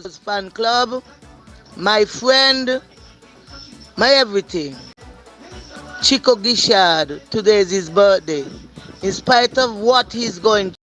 fan club, my friend, my everything. Chico Gishad, today is his birthday. In spite of what he's going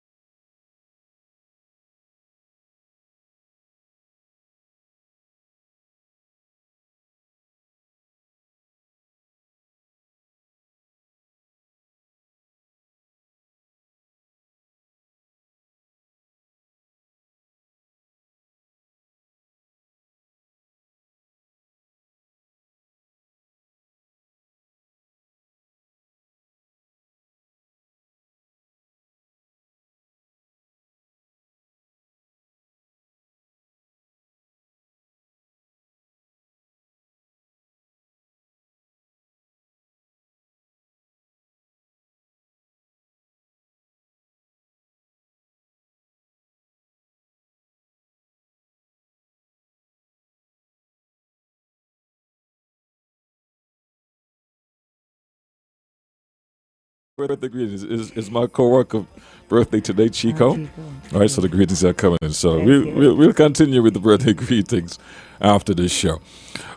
Birthday greetings is my co-worker birthday today, Chico. Chico. All right, so the greetings are coming in. So Thank we'll, you. we'll, we'll continue with the birthday greetings after this show.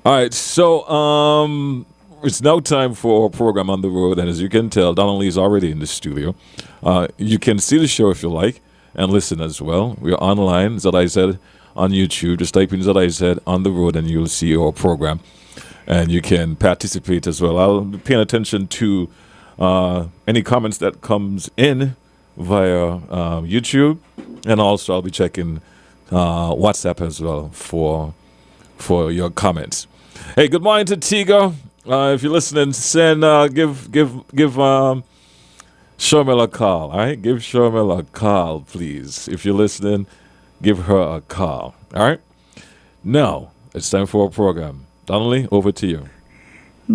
All right, so it's now time for our program on the road, and as you can tell, Donnelly is already in the studio. You can see the show if you like and listen as well. We're online, as I said, on YouTube. Just type in ZIZ on the road, and you'll see our program, and you can participate as well. I'll be paying attention to any comments that comes in via YouTube, and also I'll be checking WhatsApp as well for your comments. Hey, good morning to Tigo. If you're listening, send give Shomel a call. All right, give Shomel a call, please. If you're listening, give her a call. All right. Now it's time for our program. Donnelly, over to you.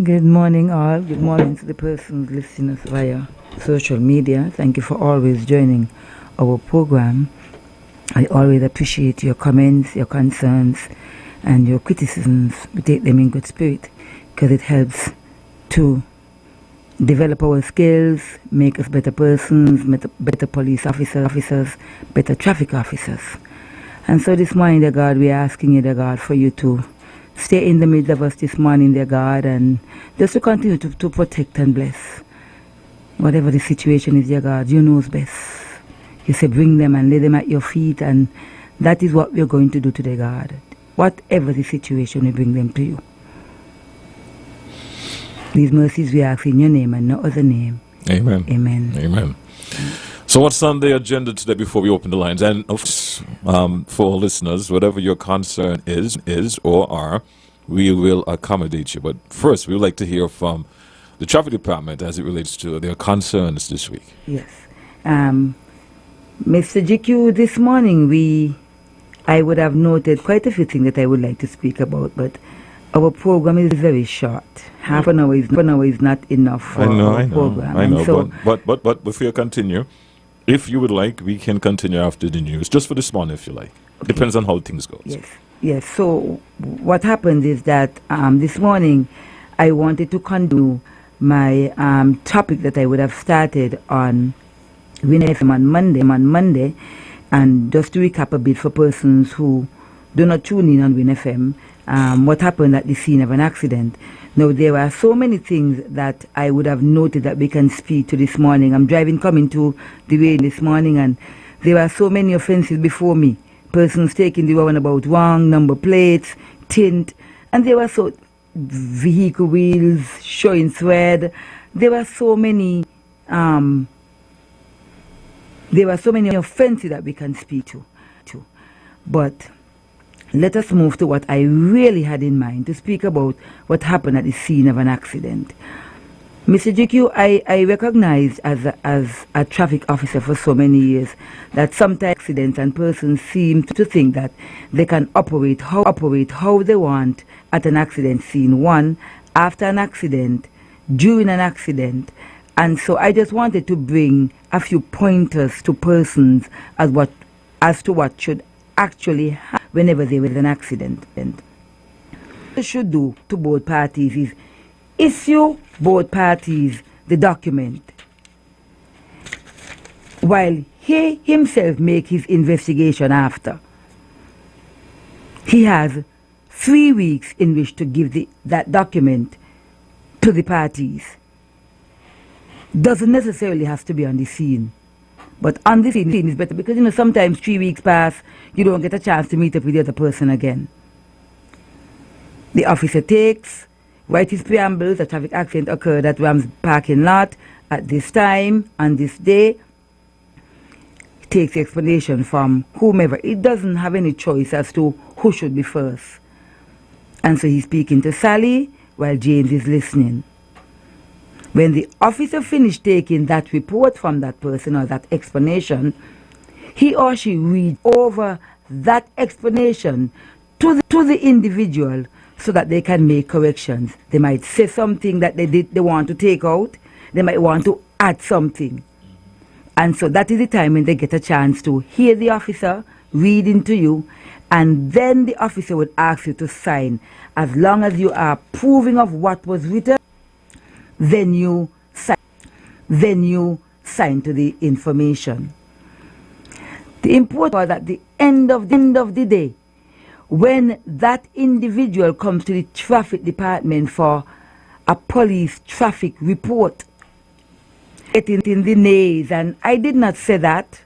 Good morning, all. Good morning to the persons listening us via social media. Thank you for always joining our program. I always appreciate your comments, your concerns, and your criticisms. We take them in good spirit because it helps to develop our skills, make us better persons, better police officers, better traffic officers. And so this morning, dear God, we are asking you, dear God, for you to stay in the midst of us this morning, dear God, and just to continue to protect and bless. Whatever the situation is, dear God, you knows best. You say bring them and lay them at your feet, and that is what we're going to do today, God. Whatever the situation, we bring them to you. These mercies we ask in your name and no other name. Amen. Amen. Amen. So what's on the agenda today before we open the lines? And for listeners, whatever your concern is or are, we will accommodate you. But first, we would like to hear from the traffic department as it relates to their concerns this week. Yes. Mr. GQ, this morning I would have noted quite a few things that I would like to speak about, but our program is very short. Half an hour is not enough for our program. I know. So, but before you continue, if you would like, we can continue after the news, just for this morning if you like. Okay. Depends on how things go. Yes. So what happened is that this morning I wanted to continue my topic that I would have started on WinFM on Monday, and just to recap a bit for persons who do not tune in on WinFM, what happened at the scene of an accident. Now, there are so many things that I would have noted that we can speak to this morning. I'm coming to the way this morning, and there are so many offenses before me. Persons taking the about wrong number plates, tint, and there were so vehicle wheels showing thread. There were so many offenses that we can speak to. But let us move to what I really had in mind to speak about what happened at the scene of an accident. Mr. GQ, I recognized as a traffic officer for so many years that sometimes accidents and persons seem to think that they can operate how they want at an accident scene. One, after an accident, during an accident. And so I just wanted to bring a few pointers to persons as to what should actually happen whenever there is an accident. What they should do to both parties is issue both parties the document while he himself make his investigation after. he has 3 weeks in which to give that document to the parties. Doesn't necessarily have to be on the scene. But on the scene is better because, sometimes 3 weeks pass, you don't get a chance to meet up with the other person again. The officer writes his preambles. A traffic accident occurred at Rams parking lot at this time, on this day. He takes the explanation from whomever. It doesn't have any choice as to who should be first. And so he's speaking to Sally while James is listening. When the officer finished taking that report from that person or that explanation, he or she reads over that explanation to the individual so that they can make corrections. They might say something that they want to take out. They might want to add something. And so that is the time when they get a chance to hear the officer reading to you, and then the officer would ask you to sign. As long as you are approving of what was written, then you sign to the information. The important was at the end of the day, when that individual comes to the traffic department for a police traffic report, getting in the nays, and I did not say that,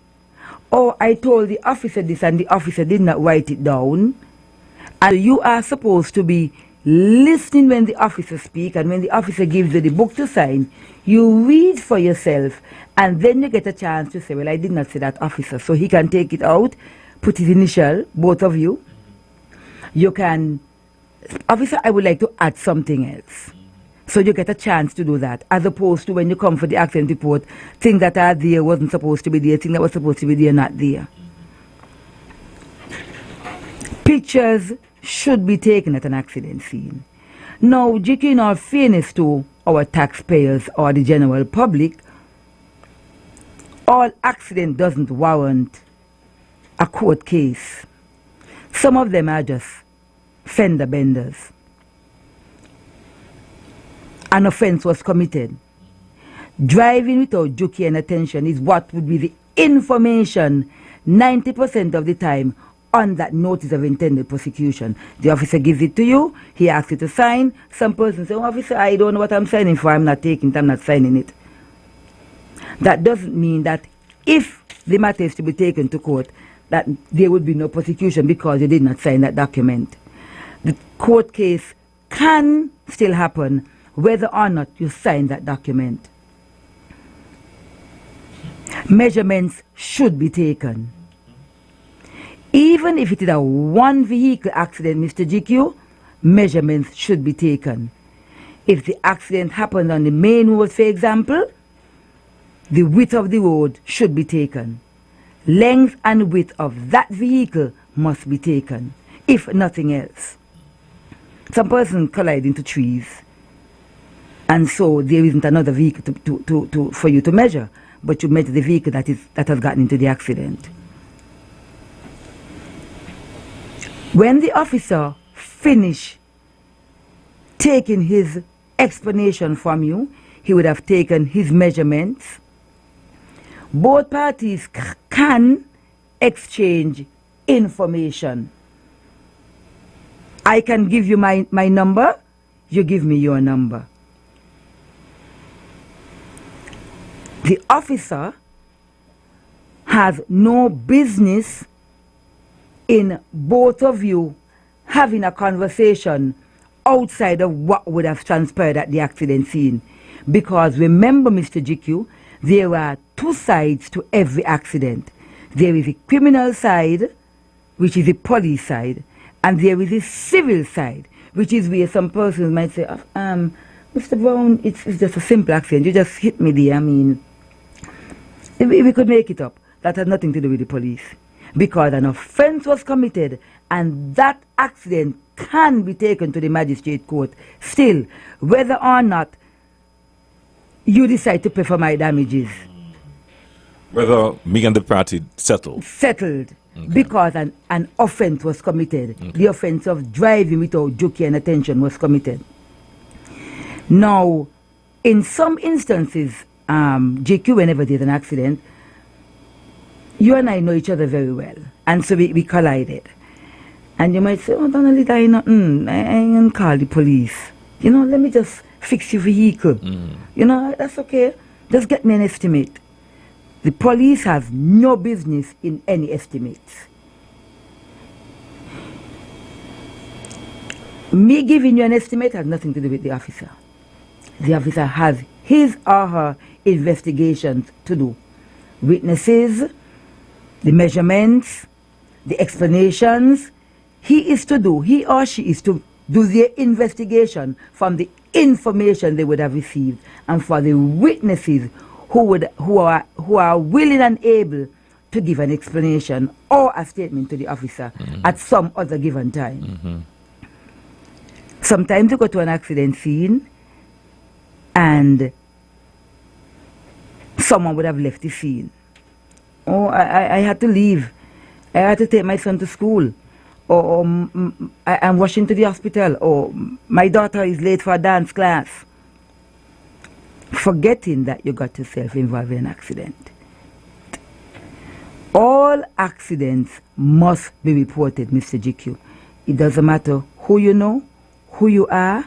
or I told the officer this and the officer did not write it down. And you are supposed to be listening when the officer speaks, and when the officer gives you the book to sign, you read for yourself, and then you get a chance to say, well, I did not say that, officer. So he can take it out, put his initial, both of you. You can, officer, I would like to add something else. So you get a chance to do that, as opposed to when you come for the accident report, things that are there wasn't supposed to be there, things that were supposed to be there not there. Pictures should be taken at an accident scene. Now, GQ, in all fairness to our taxpayers or the general public, all accident doesn't warrant a court case. Some of them are just fender benders. An offense was committed. Driving without due care and attention is what would be the information 90% of the time on that notice of intended prosecution. The officer gives it to you, he asks you to sign. Some person says, oh, officer, I don't know what I'm signing for, I'm not taking it, I'm not signing it. That doesn't mean that if the matter is to be taken to court, that there would be no prosecution because you did not sign that document. The court case can still happen whether or not you sign that document. Measurements should be taken. Even if it is a one vehicle accident, Mr. GQ, measurements should be taken. If the accident happened on the main road, for example, the width of the road should be taken. Length and width of that vehicle must be taken, if nothing else. Some person collide into trees, and so there isn't another vehicle for you to measure, but you measure the vehicle that has gotten into the accident. When the officer finished taking his explanation from you, he would have taken his measurements. Both parties can exchange information. I can give you my number, you give me your number. The officer has no business in both of you having a conversation outside of what would have transpired at the accident scene. Because remember, Mr. GQ, there are two sides to every accident. There is a criminal side, which is the police side, and there is a civil side, which is where some persons might say, Mr. Brown, it's just a simple accident. You just hit me there. I mean, we could make it up. That has nothing to do with the police. Because an offense was committed, and that accident can be taken to the magistrate court. Still, whether or not you decide to pay for my damages. Whether me and the party settled. Okay. Because an offense was committed. Okay. The offense of driving without due care and attention was committed. Now, in some instances, JQ, whenever there's an accident, you and I know each other very well, and so we collided. And you might say, oh, Donnelly, that ain't nothing. I ain't gonna call the police. You know, let me just fix your vehicle. You know, that's okay. Just get me an estimate. The police has no business in any estimates. Me giving you an estimate has nothing to do with the officer. The officer has his or her investigations to do. Witnesses, the measurements, the explanations. He or she is to do their investigation from the information they would have received, and for the witnesses who are willing and able to give an explanation or a statement to the officer at some other given time. Sometimes you go to an accident scene and someone would have left the scene. Oh, I had to leave. I had to take my son to school. Or I'm rushing to the hospital. Or my daughter is late for a dance class. Forgetting that you got yourself involved in an accident. All accidents must be reported, Mr. GQ. It doesn't matter who you know, who you are.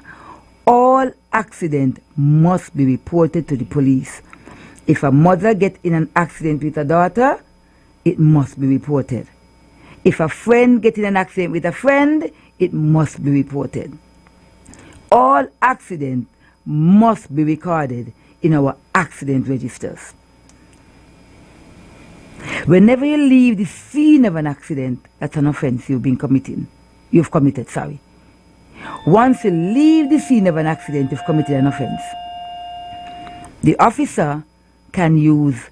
All accidents must be reported to the police. If a mother gets in an accident with a daughter, it must be reported. If a friend gets in an accident with a friend, it must be reported. All accidents must be recorded in our accident registers. Whenever you leave the scene of an accident, that's an offense you've committed. Once you leave the scene of an accident, you've committed an offense. The officer can use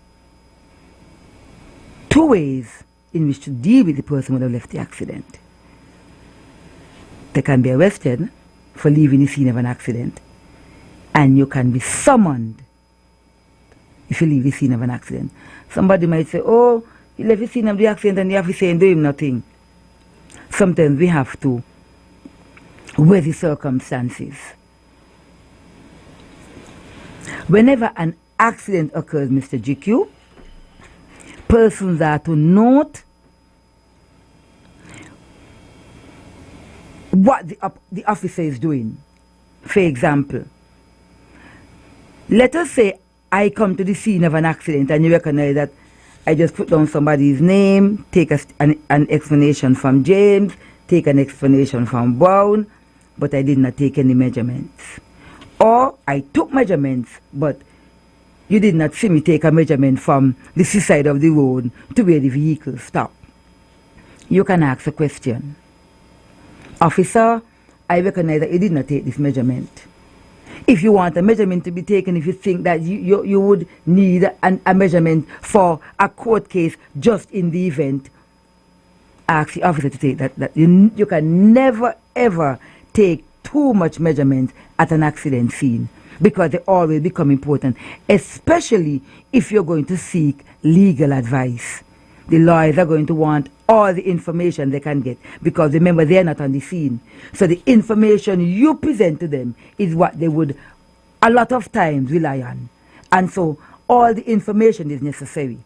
two ways in which to deal with the person who have left the accident. They can be arrested for leaving the scene of an accident, and you can be summoned if you leave the scene of an accident. Somebody might say, oh, you left the scene of the accident and the officer ain't doing nothing. Sometimes we have to weigh the circumstances. Whenever an accident occurs, Mr. GQ, persons are to note what the officer is doing. For example, let us say I come to the scene of an accident and you recognize that I just put down somebody's name, take an explanation from James, take an explanation from Brown, but I did not take any measurements. Or I took measurements, but you did not see me take a measurement from the seaside of the road to where the vehicle stopped. You can ask a question. Officer, I recognize that you did not take this measurement. If you want a measurement to be taken, if you think that you would need a measurement for a court case just in the event, ask the officer to take that. You can never ever take too much measurement at an accident scene, because they always become important, especially if you're going to seek legal advice. The lawyers are going to want all the information they can get, because remember, they're not on the scene. So the information you present to them is what they would a lot of times rely on. And so all the information is necessary.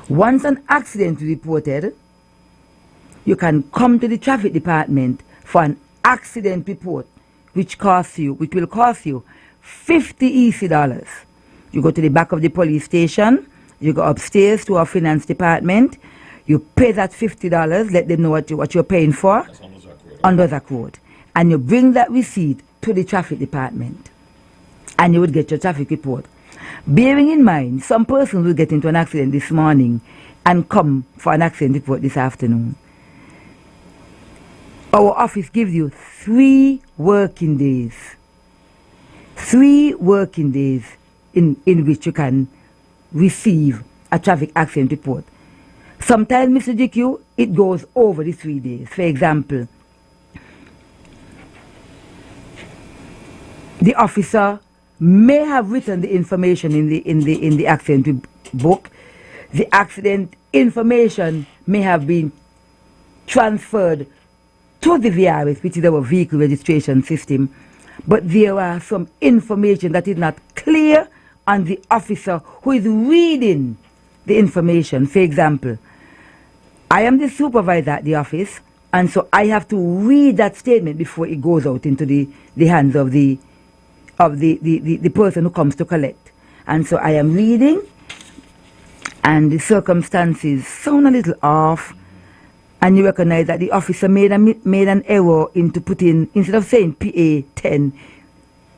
Once an accident is reported, you can come to the traffic department for an accident report, which will cost you $50 EC. You go to the back of the police station, you go upstairs to our finance department, you pay that $50, let them know what you're paying for under that road, and you bring that receipt to the traffic department, and you would get your traffic report. Bearing in mind, some persons will get into an accident this morning and come for an accident report this afternoon. Our office gives you 3 working days. 3 working days in which you can receive a traffic accident report. Sometimes, Mr. GQ, it goes over the 3 days. For example, the officer may have written the information in the accident book. The accident information may have been transferred to the VRS, which is our vehicle registration system, but there are some information that is not clear on the officer who is reading the information. For example, I am the supervisor at the office, and so I have to read that statement before it goes out into the hands of the person who comes to collect. And so I am reading, and the circumstances sound a little off, and you recognize that the officer made an error into putting, instead of saying PA10,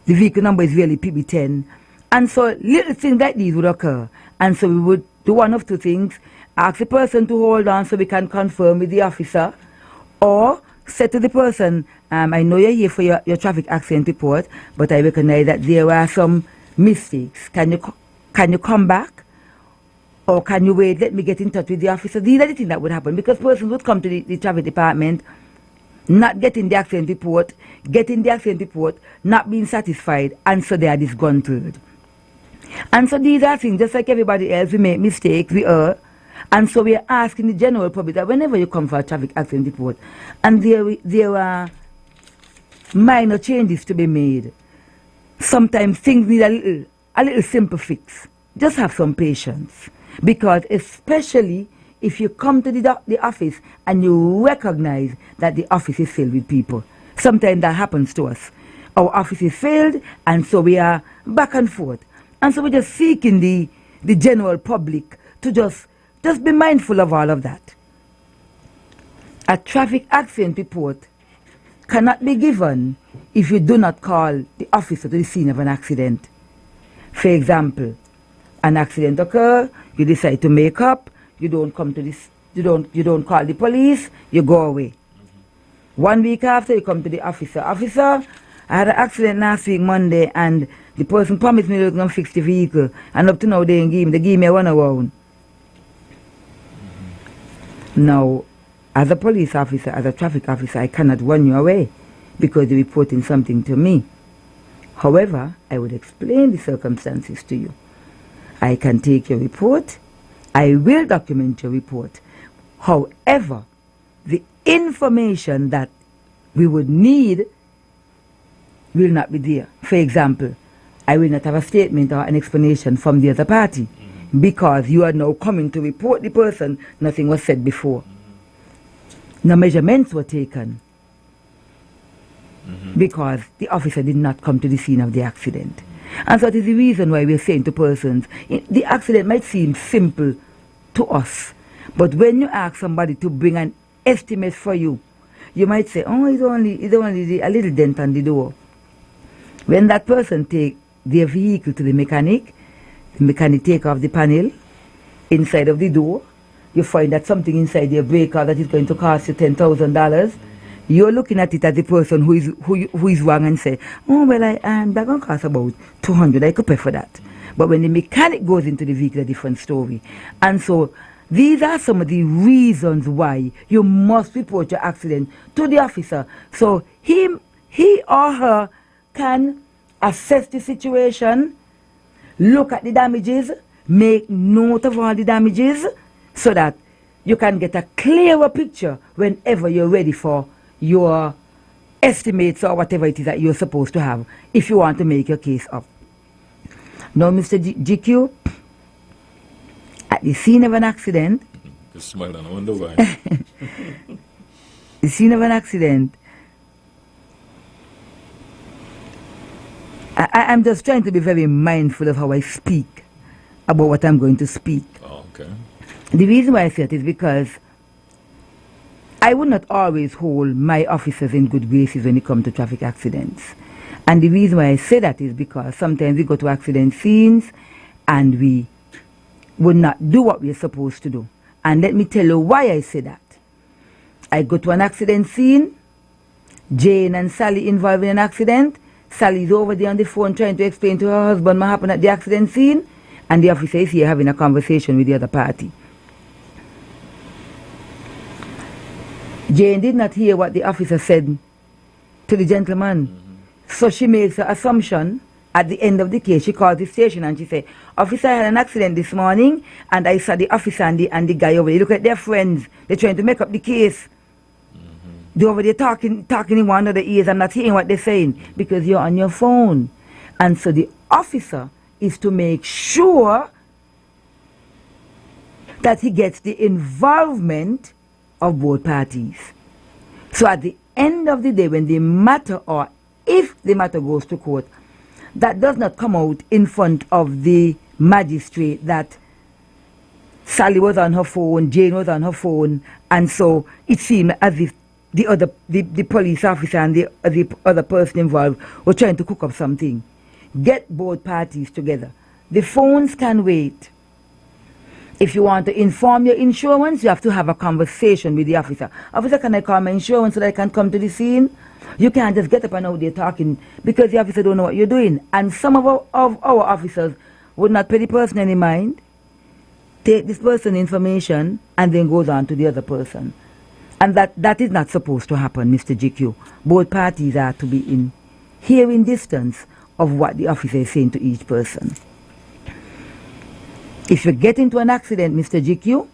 the vehicle number is really PB10. And so little things like these would occur. And so we would do one of two things: ask the person to hold on so we can confirm with the officer, or say to the person, I know you're here for your traffic accident report, but I recognize that there are some mistakes. Can you come back? Or can you wait? Let me get in touch with the officer. These are the things that would happen, because persons would come to the traffic department, not getting the accident report, not being satisfied, and so they are disgruntled. And so these are things, just like everybody else, we make mistakes, we err. And so we are asking the general public that whenever you come for a traffic accident report, and there are minor changes to be made, sometimes things need a little simple fix. Just have some patience. Because especially if you come to the office and you recognize that the office is filled with people. Sometimes that happens to us. Our office is filled, and so we are back and forth. And so we're just seeking the general public to just be mindful of all of that. A traffic accident report cannot be given if you do not call the officer to the scene of an accident. For example, an accident occurs, you decide to make up, you don't come to this, you don't call the police, you go away. 1 week after, you come to the officer. Officer, I had an accident last week, Monday, and the person promised me they were going to fix the vehicle, and up to now they give me a runaround. Now, as a police officer, as a traffic officer, I cannot run you away because you're reporting something to me. However, I would explain the circumstances to you. I can take your report. I will document your report. However, the information that we would need will not be there. For example, I will not have a statement or an explanation from the other party because you are now coming to report the person. Nothing was said before. No measurements were taken because the officer did not come to the scene of the accident. And so that is the reason why we're saying to persons, the accident might seem simple to us, but when you ask somebody to bring an estimate for you, you might say, oh, it's only a little dent on the door. When that person take their vehicle to the mechanic take off the panel inside of the door, you find that something inside your breaker that is going to cost you $10,000. You're looking at it as the person who is wrong and say, oh, well, that's going to cost about $200. I could pay for that. But when the mechanic goes into the vehicle, a different story. And so these are some of the reasons why you must report your accident to the officer. So he or her can assess the situation, look at the damages, make note of all the damages, so that you can get a clearer picture whenever you're ready for your estimates or whatever it is that you're supposed to have if you want to make your case up. Now, Mr. GQ, at the scene of an accident, just smile and I wonder why. The scene of an accident, I'm just trying to be very mindful of how I speak about what I'm going to speak. Oh, okay. The reason why I say it is because I would not always hold my officers in good graces when it comes to traffic accidents. And the reason why I say that is because sometimes we go to accident scenes and we would not do what we're supposed to do. And let me tell you why I say that. I go to an accident scene, Jane and Sally involved in an accident. Sally's over there on the phone trying to explain to her husband what happened at the accident scene, and the officer is here having a conversation with the other party. Jane did not hear what the officer said to the gentleman. So she makes an assumption at the end of the case. She calls the station and she said, officer, I had an accident this morning and I saw the officer and the guy over there. Look at their friends. They're trying to make up the case. They're over there talking in one of the ears and not hearing what they're saying because you're on your phone. And so the officer is to make sure that he gets the involvement of both parties. So at the end of the day, when the matter, or if the matter goes to court, that does not come out in front of the magistrate that Sally was on her phone, Jane was on her phone, and so it seemed as if the police officer and the other person involved were trying to cook up something. Get both parties together. The phones can wait. If you want to inform your insurance, you have to have a conversation with the officer. Officer, can I call my insurance so that I can come to the scene? You can't just get up and out there talking because the officer don't know what you're doing. And some of our officers would not pay the person any mind, take this person's information, and then goes on to the other person. And that is not supposed to happen, Mr. GQ. Both parties are to be in hearing distance of what the officer is saying to each person. If you get into an accident, Mr. GQ,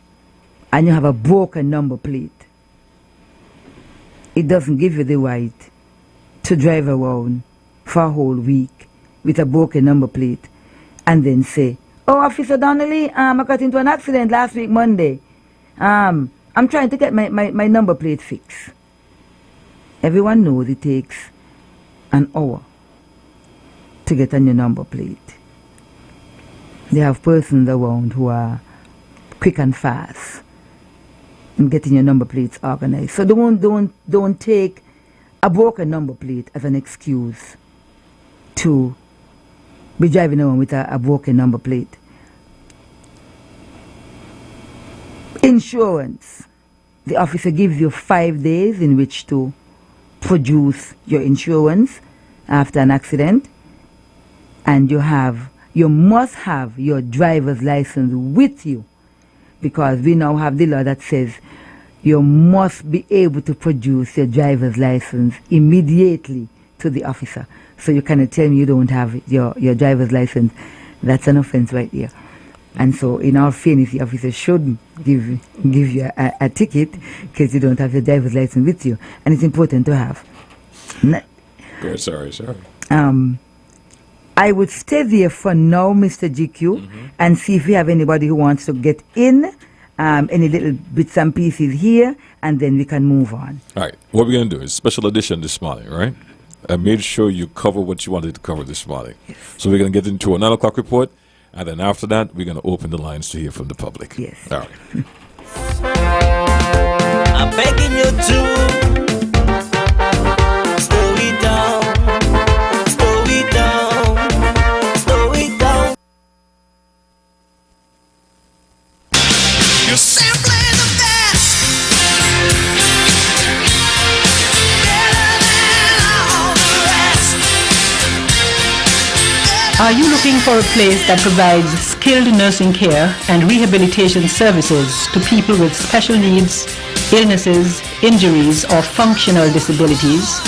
and you have a broken number plate, it doesn't give you the right to drive around for a whole week with a broken number plate and then say, oh, Officer Donnelly, I got into an accident last week, Monday. I'm trying to get my number plate fixed. Everyone knows it takes an hour to get a new number plate. They have persons around who are quick and fast in getting your number plates organized. So don't take a broken number plate as an excuse to be driving around with a broken number plate. Insurance. The officer gives you 5 days in which to produce your insurance after an accident, and you must have your driver's license with you, because we now have the law that says you must be able to produce your driver's license immediately to the officer. So you cannot tell me you don't have your driver's license. That's an offense right there. And so in all fairness, the officer should give you a ticket because you don't have your driver's license with you. And it's important to have. Sorry. I would stay there for now, Mr. GQ, and see if we have anybody who wants to get in, any little bits and pieces here, and then we can move on. All right. What we're going to do is special edition this morning, right? I made sure you cover what you wanted to cover this morning. Yes. So we're going to get into a 9 o'clock report, and then after that, we're going to open the lines to hear from the public. Yes. All right. I'm begging you to slow it down, slow it down, slow it down. You're simply the best, better than all the rest. Are you looking for a place that provides skilled nursing care and rehabilitation services to people with special needs, illnesses, injuries, or functional disabilities?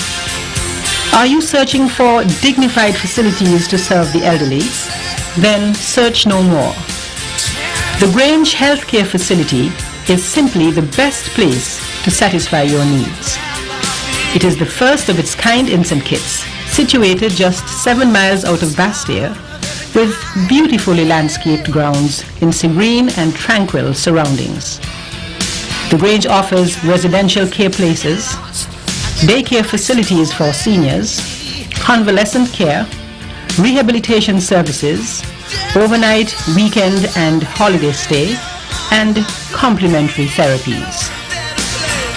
Are you searching for dignified facilities to serve the elderly? Then search no more. The Grange Healthcare Facility is simply the best place to satisfy your needs. It is the first of its kind in St. Kitts, situated just 7 miles out of Bastia, with beautifully landscaped grounds in serene and tranquil surroundings. The Grange offers residential care places, daycare facilities for seniors, convalescent care, rehabilitation services, overnight, weekend and holiday stay, and complementary therapies.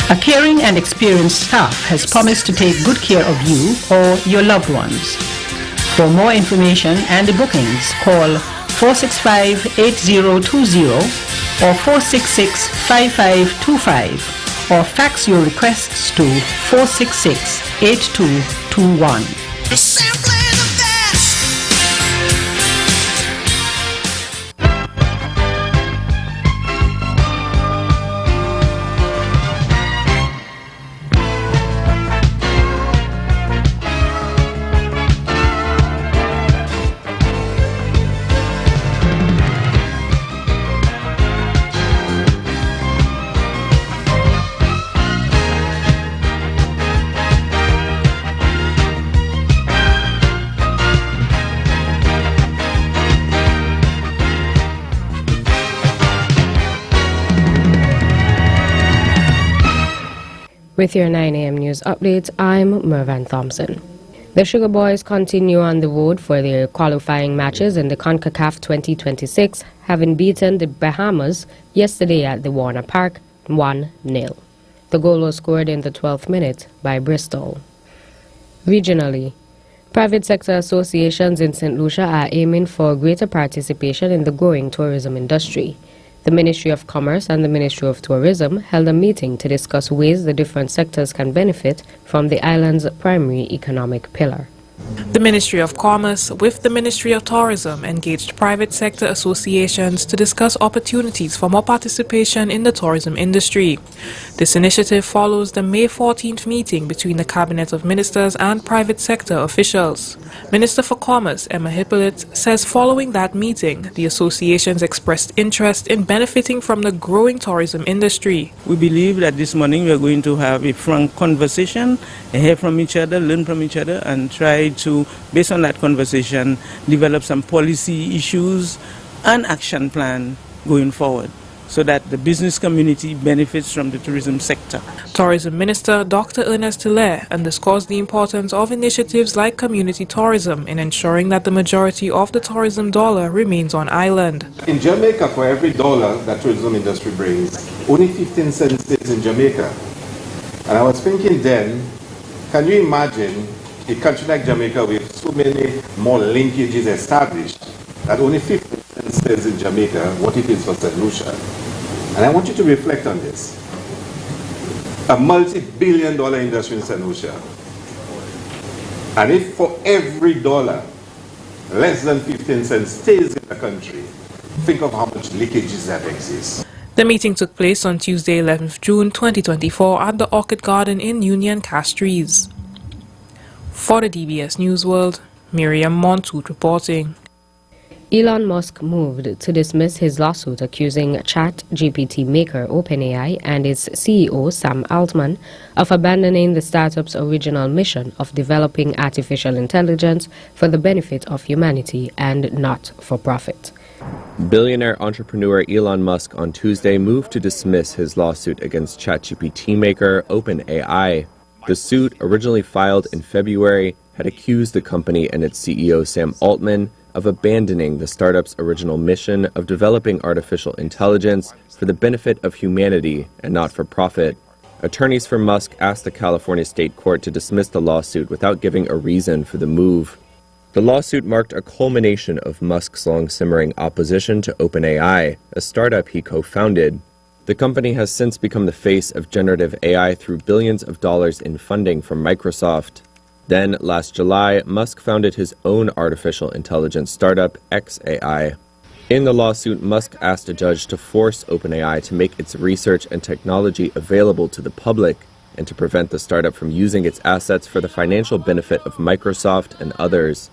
A caring and experienced staff has promised to take good care of you or your loved ones. For more information and bookings, call 465-8020 or 466-5525 or fax your requests to 466-8221. You're simply the best. With your 9 a.m. news update, I'm Mervan Thompson. The Sugar Boys continue on the road for their qualifying matches in the CONCACAF 2026, having beaten the Bahamas yesterday at the Warner Park 1-0. The goal was scored in the 12th minute by Bristol. Regionally, private sector associations in St. Lucia are aiming for greater participation in the growing tourism industry. The Ministry of Commerce and the Ministry of Tourism held a meeting to discuss ways the different sectors can benefit from the island's primary economic pillar. The Ministry of Commerce, with the Ministry of Tourism, engaged private sector associations to discuss opportunities for more participation in the tourism industry. This initiative follows the May 14th meeting between the Cabinet of Ministers and private sector officials. Minister for Commerce, Emma Hippolyte, says following that meeting, the associations expressed interest in benefiting from the growing tourism industry. We believe that this morning we are going to have a frank conversation, hear from each other, learn from each other, and try to, based on that conversation, develop some policy issues and action plan going forward so that the business community benefits from the tourism sector. Tourism Minister Dr. Ernest Hilaire underscores the importance of initiatives like community tourism in ensuring that the majority of the tourism dollar remains on island. In Jamaica, for every dollar that tourism industry brings, only 15 cents stays in Jamaica. And I was thinking then, can you imagine a country like Jamaica with so many more linkages established that only 50% stays in Jamaica, what it is for St. Lucia? And I want you to reflect on this. A multi-billion-dollar industry in St. Lucia. And if for every dollar, less than 15 cents stays in the country, think of how much leakages that exists. The meeting took place on Tuesday, 11th June 2024 at the Orchid Garden in Union Castries. For the DBS News World, Miriam Montoot reporting. Elon Musk moved to dismiss his lawsuit accusing ChatGPT maker OpenAI and its CEO Sam Altman of abandoning the startup's original mission of developing artificial intelligence for the benefit of humanity and not for profit. Billionaire entrepreneur Elon Musk on Tuesday moved to dismiss his lawsuit against ChatGPT maker OpenAI. The suit, originally filed in February, had accused the company and its CEO Sam Altman of abandoning the startup's original mission of developing artificial intelligence for the benefit of humanity and not for profit. Attorneys for Musk asked the California State Court to dismiss the lawsuit without giving a reason for the move. The lawsuit marked a culmination of Musk's long-simmering opposition to OpenAI, a startup he co-founded. The company has since become the face of generative AI through billions of dollars in funding from Microsoft. Then, last July, Musk founded his own artificial intelligence startup, xAI. In the lawsuit, Musk asked a judge to force OpenAI to make its research and technology available to the public and to prevent the startup from using its assets for the financial benefit of Microsoft and others.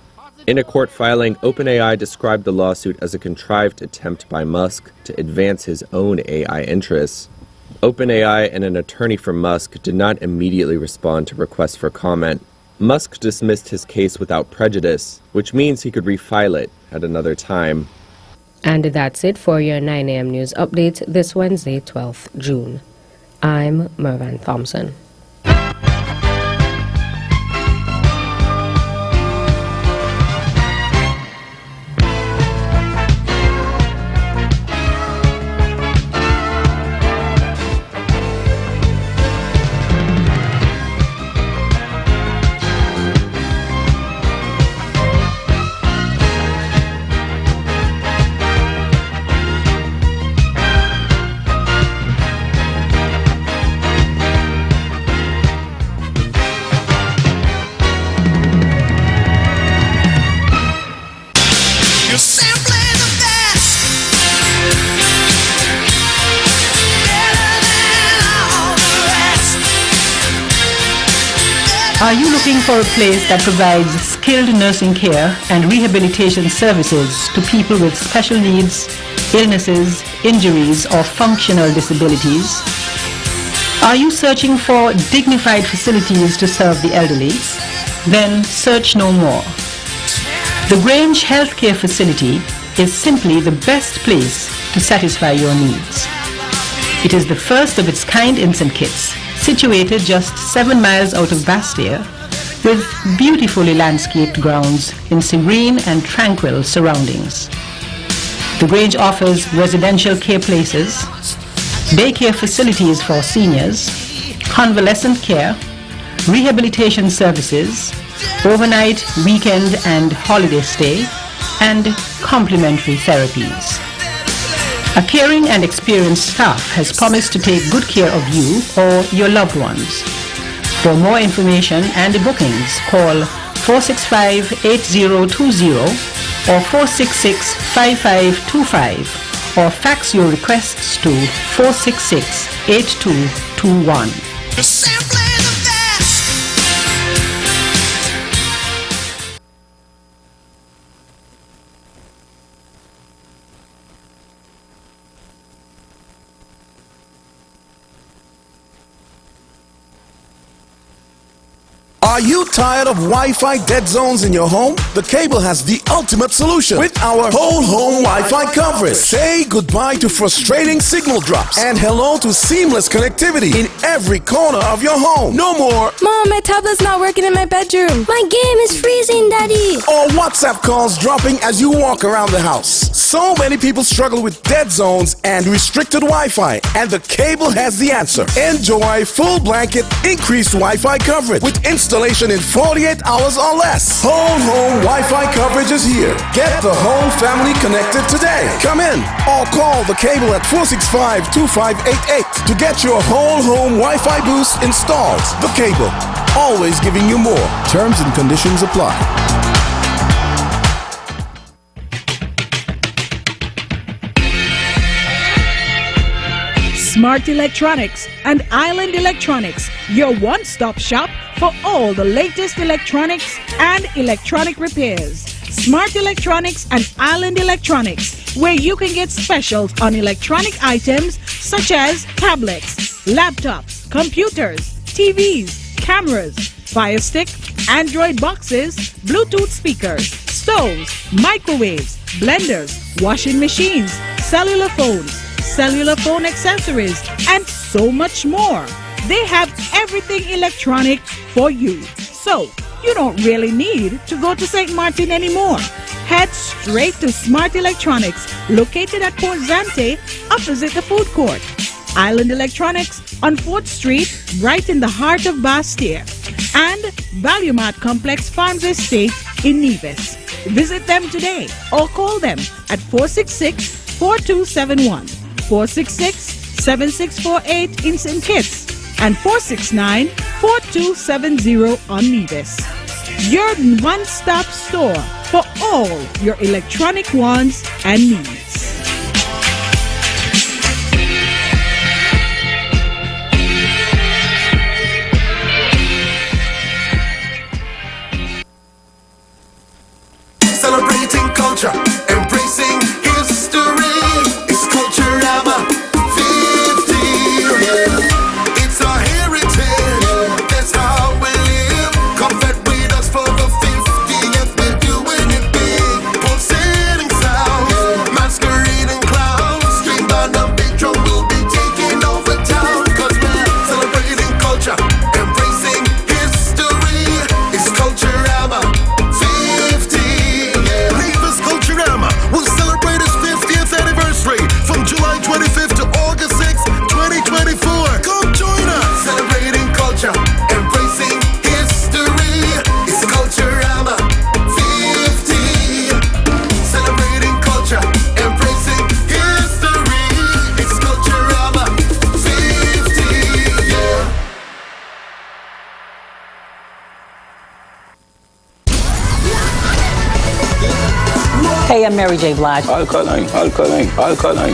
In a court filing, OpenAI described the lawsuit as a contrived attempt by Musk to advance his own AI interests. OpenAI and an attorney for Musk did not immediately respond to requests for comment. Musk dismissed his case without prejudice, which means he could refile it at another time. And that's it for your 9 a.m. news update this Wednesday, 12th June. I'm Mervan Thompson. Are you looking for a place that provides skilled nursing care and rehabilitation services to people with special needs, illnesses, injuries, or functional disabilities? Are you searching for dignified facilities to serve the elderly? Then search no more. The Grange Healthcare Facility is simply the best place to satisfy your needs. It is the first of its kind in St. Kitts, situated just 7 miles out of Bastia, with beautifully landscaped grounds in serene and tranquil surroundings. The Grange offers residential care places, daycare facilities for seniors, convalescent care, rehabilitation services, overnight, weekend and holiday stay, and complementary therapies. A caring and experienced staff has promised to take good care of you or your loved ones. For more information and bookings, call 465-8020 or 466-5525 or fax your requests to 466-8221. Are you tired of Wi-Fi dead zones in your home? The Cable has the ultimate solution with our whole home Wi-Fi coverage. Say goodbye to frustrating signal drops and hello to seamless connectivity in every corner of your home. No more Mom, my tablet's not working in my bedroom. My game is freezing, Daddy. or WhatsApp calls dropping as you walk around the house. So many people struggle with dead zones and restricted Wi-Fi, and the Cable has the answer. Enjoy full blanket increased Wi-Fi coverage with installation in 48 hours or less. Whole home Wi-Fi coverage is here. Get the whole family connected today. Come in or call the Cable at 465-2588 to get your whole home Wi-Fi boost installed. The Cable, always giving you more. Terms and conditions apply. Smart Electronics and Island Electronics, your one-stop shop for all the latest electronics and electronic repairs. Smart Electronics and Island Electronics, where you can get specials on electronic items such as tablets, laptops, computers, TVs, cameras, Fire Stick, Android boxes, Bluetooth speakers, stoves, microwaves, blenders, washing machines, cellular phones, cellular phone accessories, and so much more. They have everything electronic for you. So, you don't really need to go to St. Martin anymore. Head straight to Smart Electronics, located at Port Zante, opposite the food court. Island Electronics on 4th Street, right in the heart of Bastia. And Valuemart Complex Farms Estate in Nevis. Visit them today or call them at 466-4271, 466-7648 in St. Kitts, and 469-4270 on Nevis. Your one-stop store for all your electronic wants and needs. Celebrating culture, embracing history. It's Culturama 50. It's our heritage. That's how we live. Come fed with us for the 50th. We're doing it big. Pulsating sounds, masquerading clowns. String band and big drum will be taking over town. 'Cause we're celebrating culture, embracing history. It's Culturama 50. Leavers Culturama will celebrate its 50th anniversary from July 25th to August 6th, 2024. Come join us. Celebrating culture, embracing history. It's Culturama 50. Celebrating culture, embracing history. It's Culturama 50. Yeah. Hey, I'm Mary J. Blige. Alkaline.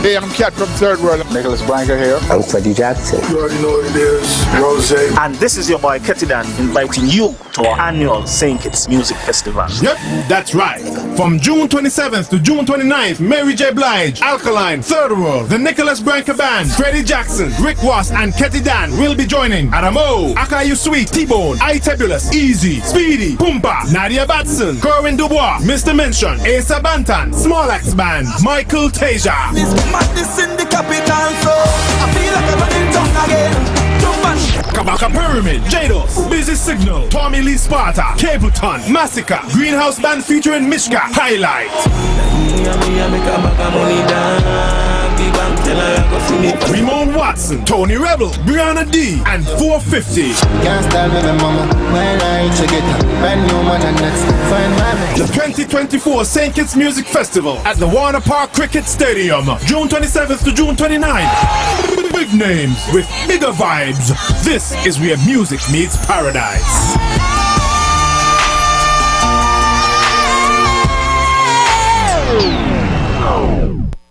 Hey, I'm Cat from Third World. Nicholas Blanker here. I'm Freddie Jackson. You already know what it is. Rose. And this is your boy Ketidan inviting you to our annual St. Kitts Music Festival. Yep, that's right. From June 27th to June 29th, Mary J. Blige, Alkaline, Third World, the Nicholas Branca Band, Freddie Jackson, Rick Wass, and Ketty Dan will be joining Adamo, Akayu Sweet, T-Bone, Itabulous, Easy, Speedy, Pumpa, Nadia Batson, Corwin Dubois, Mr. Mention, Asa Bantan, Small Axe Band, Michael Tasia. This madness in the capital, so I feel like I'm running down again. Jump and Parker Pyramid, Jados, Busy Signal, Tommy Lee Sparta, Cableton, Massacre, Greenhouse Band featuring Mishka, Highlight. Ramon Watson, Tony Rebel, Brianna D, and 450. Can't stand with the mama. When I get a brand new man and next find my man. The 2024 St. Kitts Music Festival at the Warner Park Cricket Stadium, June 27th to June 29th. Big names with bigger vibes. This is where music meets paradise.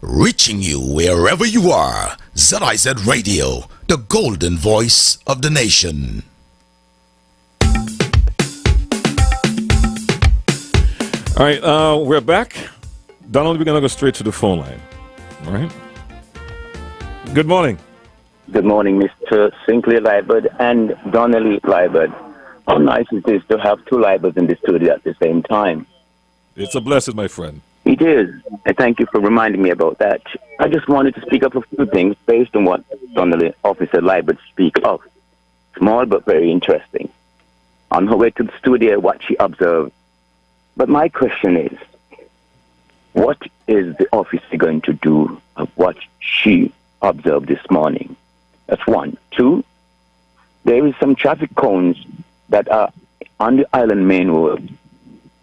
Reaching you wherever you are. ZIZ Radio, the golden voice of the nation. All right, we're back. Donald, we're going to go straight to the phone line. All right. Good morning. Good morning, Mr. Sinclair Liebert and Donnelly Liebert. How nice it is to have two Lieberts in the studio at the same time. It's a blessing, my friend. It is, and thank you for reminding me about that. I just wanted to speak up a few things based on what Donnelly Officer Liebert speak of. Small but very interesting. On her way to the studio, what she observed. But my question is, what is the officer going to do of what she observed this morning? That's one. Two, there is some traffic cones that are on the island main road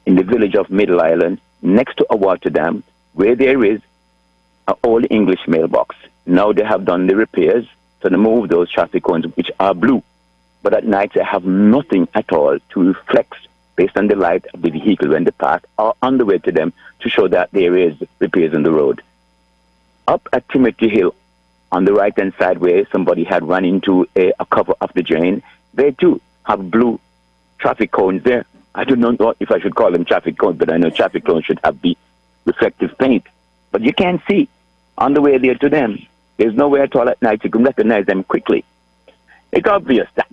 in the village of Middle Island, next to a water dam, where there is an old English mailbox. Now they have done the repairs to remove those traffic cones, which are blue. But at night they have nothing at all to reflect based on the light of the vehicle when they pass or on the way to them to show that there is repairs on the road. Up at Timothy Hill, on the right-hand side where somebody had run into a cover of the drain, they too have blue traffic cones there. I do not know if I should call them traffic cones, but I know traffic cones should have the reflective paint. But you can't see on the way there to them. There's nowhere at all at night you can recognize them quickly. It's obvious that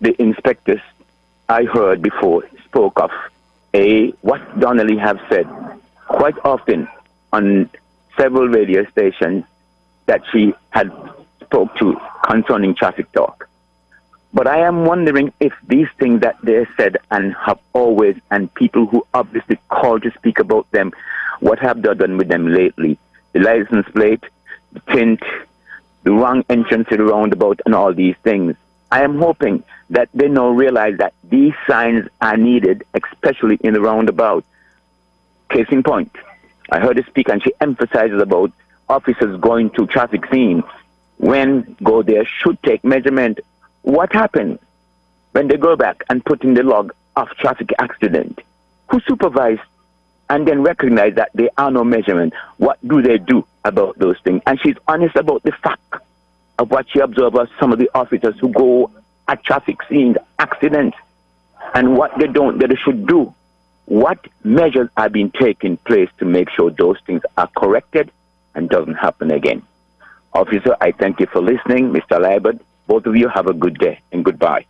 the inspectors I heard before spoke of what Donnelly have said quite often on several radio stations that she had spoke to concerning traffic talk. But I am wondering if these things that they said and have always, and people who obviously call to speak about them, what have they done with them lately? The license plate, the tint, the wrong entrance to the roundabout, and all these things. I am hoping that they now realize that these signs are needed, especially in the roundabout. Case in point, I heard her speak and she emphasizes about officers going to traffic scenes when go there should take measurement. What happens when they go back and put in the log of traffic accident? Who supervised and then recognize that there are no measurement? What do they do about those things? And she's honest about the fact of what she observed of some of the officers who go at traffic scenes, accidents, and what they don't, that they should do. What measures are being taken place to make sure those things are corrected and doesn't happen again? Officer, I thank you for listening. Mr. Liebert, both of you have a good day and goodbye.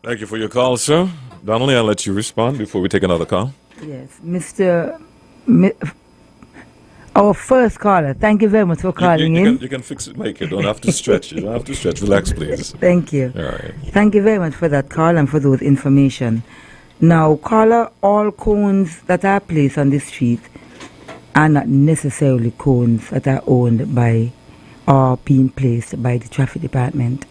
Thank you for your call, sir. Donnelly, I'll let you respond before we take another call. Yes, our first caller, thank you very much for calling in. You can fix it, Mike. You don't have to stretch. You don't have to stretch. Relax, please. Thank you. All right. Thank you very much for that call and for those information. Now, caller, all cones that are placed on the street are not necessarily cones that are owned by or being placed by the traffic department.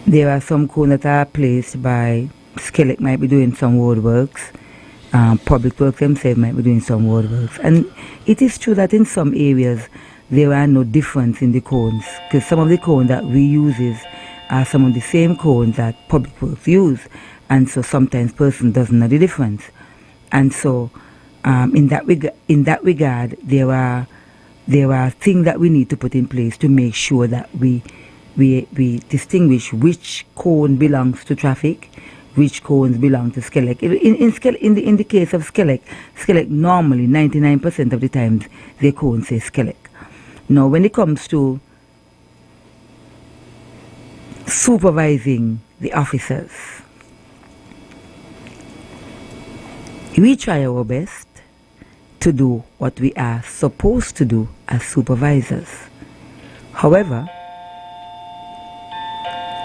There are some cones that are placed by Skelec, might be doing some road works. Public Works themselves might be doing some road works. And it is true that in some areas there are no difference in the cones, because some of the cones that we use are some of the same cones that Public Works use, and so sometimes person doesn't know the difference. And so in that regard, there are things that we need to put in place to make sure that we distinguish which cone belongs to traffic, which cones belong to Skelec. In the case of Skelec normally 99% of the times their cones say Skelec. Now when it comes to supervising the officers, we try our best to do what we are supposed to do as supervisors. However,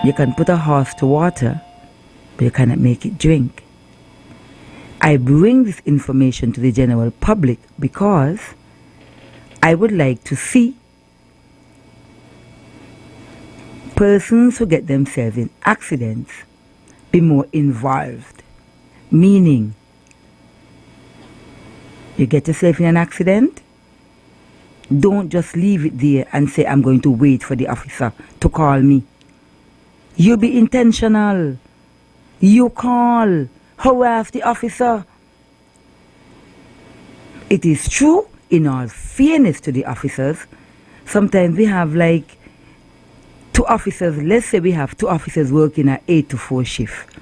You can put a horse to water, but you cannot make it drink. I bring this information to the general public because I would like to see persons who get themselves in accidents be more involved. Meaning, you get yourself in an accident, don't just leave it there and say, I'm going to wait for the officer to call me. You be intentional. You call, harass the officer. It is true, in all fairness to the officers, sometimes we have like 2 officers, let's say we have 2 officers working at 8 to 4 shift.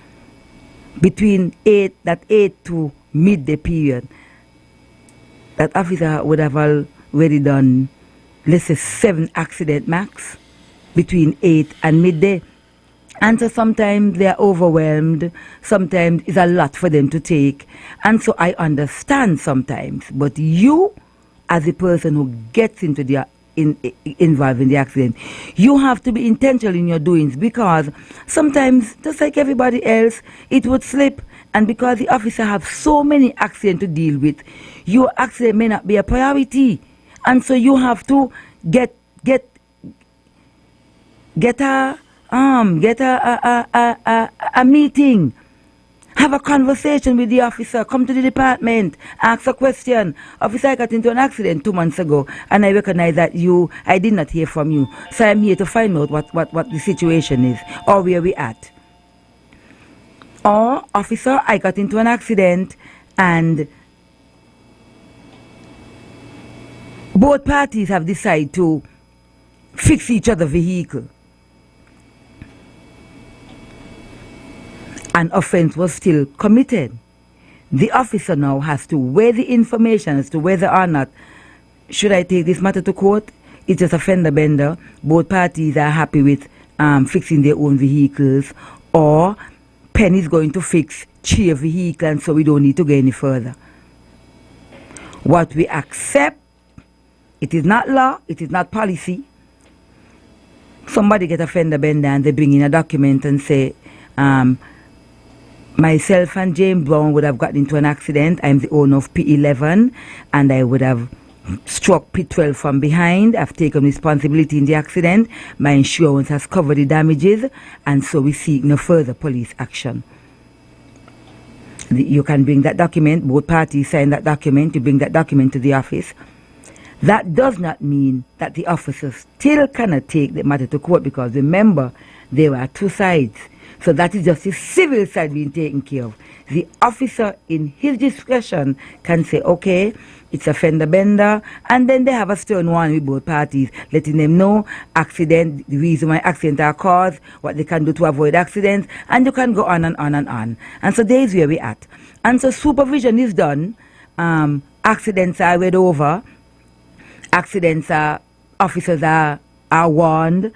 Between 8 to midday period, that officer would have already done, let's say 7 accident max between 8 and midday. And so sometimes they are overwhelmed, sometimes it's a lot for them to take. And so I understand sometimes, but you, as a person who gets into the involved in the accident, you have to be intentional in your doings, because sometimes, just like everybody else, it would slip. And because the officer have so many accidents to deal with, your accident may not be a priority. And so you have to get a meeting, have a conversation with the officer, come to the department, ask a question. Officer, I got into an accident 2 months ago and I recognize that I did not hear from you. So I'm here to find out what the situation is or where we at. Or, officer, I got into an accident and both parties have decided to fix each other's vehicle. An offense was still committed. The officer now has to weigh the information as to whether or not should I take this matter to court. It's just a fender bender. Both parties are happy with fixing their own vehicles, or Penn is going to fix Chia vehicle, and so we don't need to go any further. What we accept, it is not law, it is not policy. Somebody get a fender bender and they bring in a document and say, myself and James Brown would have gotten into an accident. I'm the owner of P11 and I would have struck P12 from behind. I've taken responsibility in the accident. My insurance has covered the damages, and so we seek no further police action. You can bring that document, both parties sign that document, you bring that document to the office. That does not mean that the officers still cannot take the matter to court, because remember, there are 2 sides. So that is just the civil side being taken care of. The officer, in his discretion, can say, okay, it's a fender bender, and then they have a stern warning with both parties, letting them know accident, the reason why accidents are caused, what they can do to avoid accidents, and you can go on and on and on. And so there is where we're at. And so supervision is done. Accidents are read over. Officers are warned.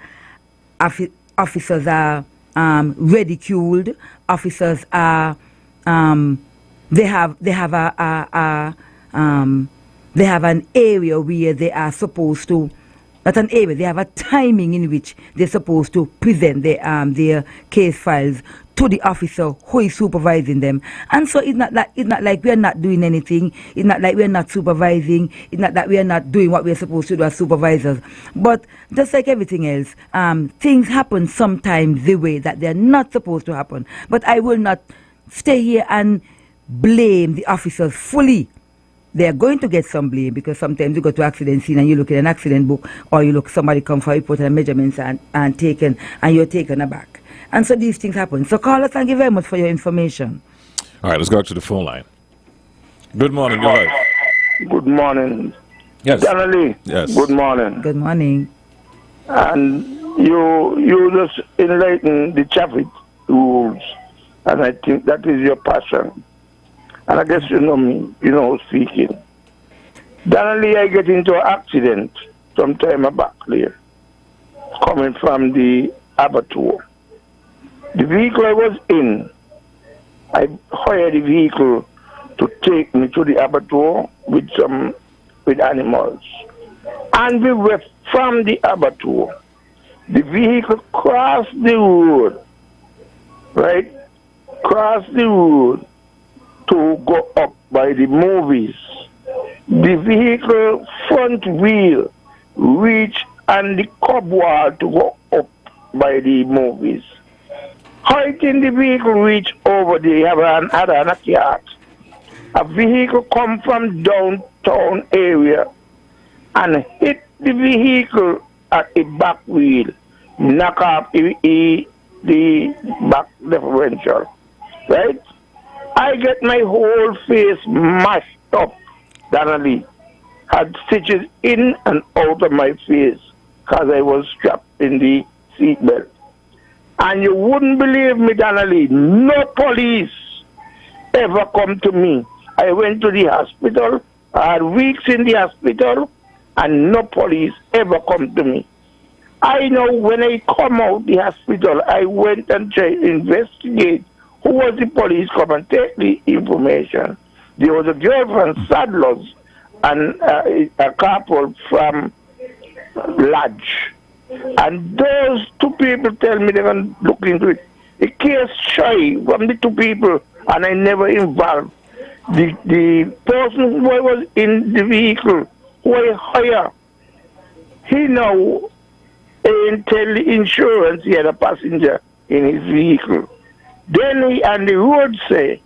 Officers are ridiculed. Officers are they have an area where they are supposed to, not an area, they have a timing in which they're supposed to present their case files to the officer who is supervising them. And so it's not like we're not doing anything. It's not like we're not supervising. It's not that we're not doing what we're supposed to do as supervisors. But just like everything else, things happen sometimes the way that they're not supposed to happen. But I will not stay here and blame the officers fully. They're going to get some blame, because sometimes you go to accident scene and you look at an accident book, or you look, somebody come for a report and measurements and you're taken aback. And so these things happen. So caller, thank you very much for your information. All right, let's go to the phone line. Good morning, go ahead. Good morning. Yes. Donnelly. Yes. Good morning. Good morning. And you just enlighten the traffic rules, and I think that is your passion. And I guess you know me, speaking. Donnelly, I get into an accident some time back there, coming from the abattoir. The vehicle I was in, I hired the vehicle to take me to the abattoir with animals. And we were from the abattoir The vehicle crossed the road, right? Crossed the road to go up by the movies. The vehicle front wheel reached on the curb wall to go up by the movies. How can the vehicle reach over the other yard? A vehicle come from downtown area and hit the vehicle at the back wheel, knock off the back differential, right? I get my whole face mashed up, Donnelly. Had stitches in and out of my face because I was strapped in the seatbelt. And you wouldn't believe me, Donnelly, no police ever come to me. I went to the hospital, I had weeks in the hospital, and no police ever come to me. I know when I come out the hospital, I went and tried to investigate who was the police come and take the information. There was a girl from Sadler's and a couple from Lodge. And those two people tell me they're going to look into it. The case shy from the two people, and I never involved. The person who was in the vehicle, who I hire, he now ain't tell the insurance he had a passenger in his vehicle. Then he on the road say,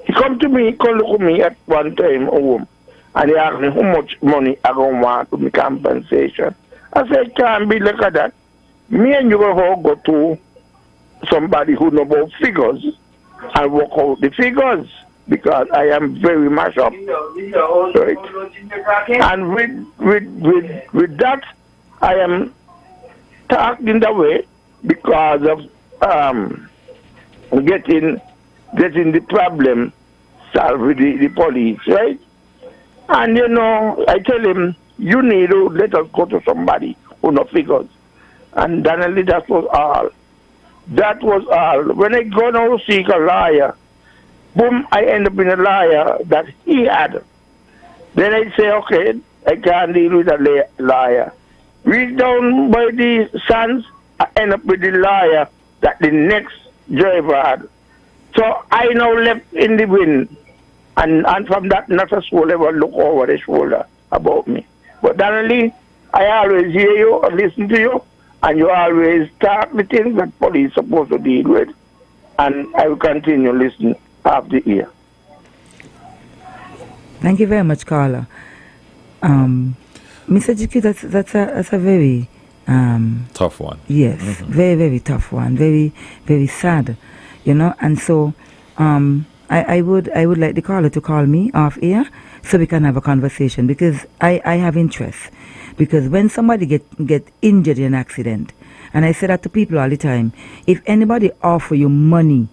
he come to me, he come look at me at one time home, and he asked me how much money I going to want to make compensation. I said, can't be like that. Me and you going to go to somebody who know about figures and work out the figures, because I am very mashed up. Right? And with that, I am talking that way because of getting the problem solved with the police, right? And you know, I tell him, you need to let us go to somebody who knows figures. And Donnelly, that was all. That was all. When I go now to seek a lawyer, boom, I end up in a lawyer that he had. Then I say, okay, I can't deal with a lawyer. Reach down by the sands, I end up with the lawyer that the next driver had. So I now left in the wind. And from that, not a soul ever look over the shoulder about me. But Donnelly, I always hear you or listen to you, and you always talk the things that police are supposed to deal with. And I will continue listening after the ear. Thank you very much, Carla. Mr. GQ, that's a very tough one. Yes, very, very tough one. Very, very sad, you know. And so, I would like the caller to call me off air so we can have a conversation, because I have interest. Because when somebody get injured in an accident, and I say that to people all the time, if anybody offer you money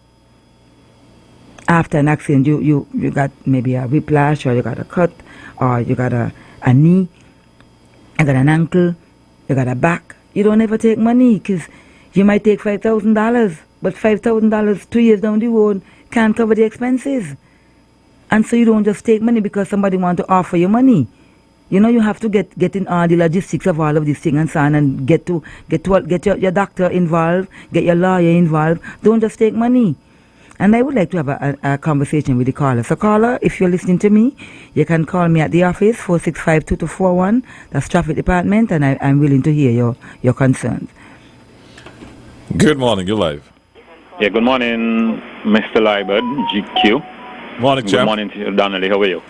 after an accident, you got maybe a whiplash, or you got a cut, or you got a knee, you got an ankle, you got a back, you don't ever take money, because you might take $5,000, but $5,000 2 years down the road can't cover the expenses. And so you don't just take money because somebody want to offer you money. You know, you have to get in all the logistics of all of these things and so on, and get your doctor involved, get your lawyer involved. Don't just take money. And I would like to have a conversation with the caller. So caller, if you're listening to me, you can call me at the office, 465-2241. That's traffic department, and I'm willing to hear your concerns. Good morning, you're live. Yeah, good morning, Mr. Liebert, GQ. Morning, Jeff. Good morning to you, Donnelly. How are you?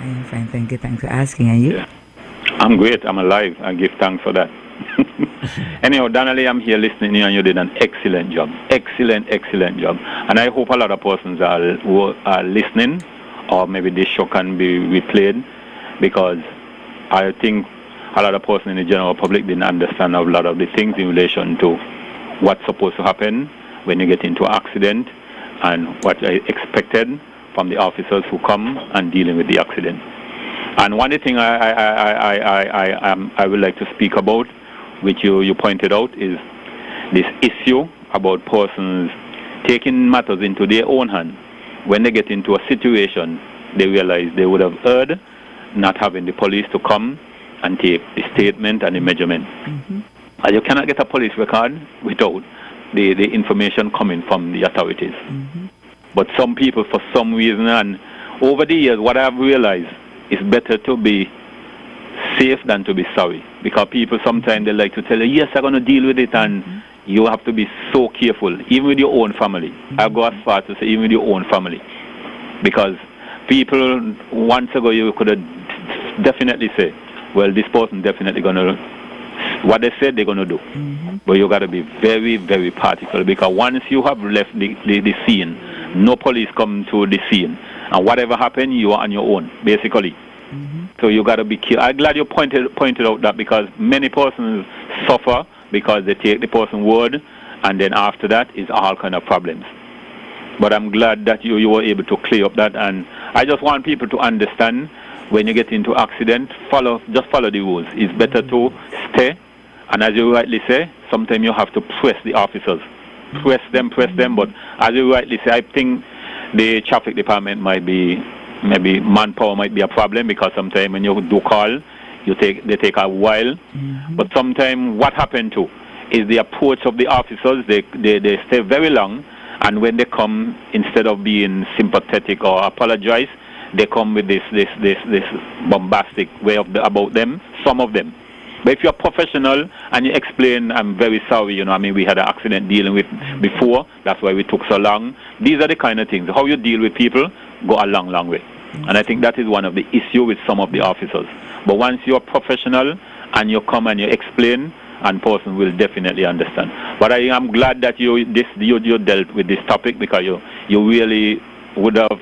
I'm fine, thank you. Thanks for asking. And you? Yeah. I'm great. I'm alive. I give thanks for that. Anyhow, Donnelly, I'm here listening to you, and you did an excellent job. Excellent job. And I hope a lot of persons are listening, or maybe this show can be replayed, because I think a lot of persons in the general public didn't understand a lot of the things in relation to what's supposed to happen when you get into an accident, and what I expected from the officers who come and dealing with the accident. And one thing I would like to speak about, which you pointed out, is this issue about persons taking matters into their own hand. When they get into a situation, they realize they would have erred not having the police to come and take the statement and the measurement. And you cannot get a police record without the information coming from the authorities. But some people, for some reason, and over the years, what I've realized is better to be safe than to be sorry. Because people sometimes they like to tell you, yes, I'm going to deal with it, and you have to be so careful, even with your own family. I go as far to say, even with your own family. Because people, once ago, you could have definitely say, well, this person definitely going to, what they said they're going to do. But you got to be very, very particular, because once you have left the scene, no police come to the scene, and whatever happened, you are on your own, basically. So you got to be careful. I'm glad you pointed out that, because many persons suffer because they take the person's word, and then after that is all kind of problems. But I'm glad that you were able to clear up that, and I just want people to understand, when you get into accident, just follow the rules. It's better to stay, and as you rightly say, sometimes you have to press the officers. Press them, but as you rightly say, I think the traffic department maybe manpower might be a problem, because sometimes when you do call, they take a while. But sometimes what happened to is the approach of the officers. They stay very long, and when they come, instead of being sympathetic or apologize, they come with this bombastic way about them, some of them. But if you're professional and you explain, I'm very sorry, we had an accident dealing with before, that's why we took so long. These are the kind of things. How you deal with people go a long, long way. And I think that is one of the issues with some of the officers. But once you're professional and you come and you explain, and person will definitely understand. But I am glad that you dealt with this topic, because you really would have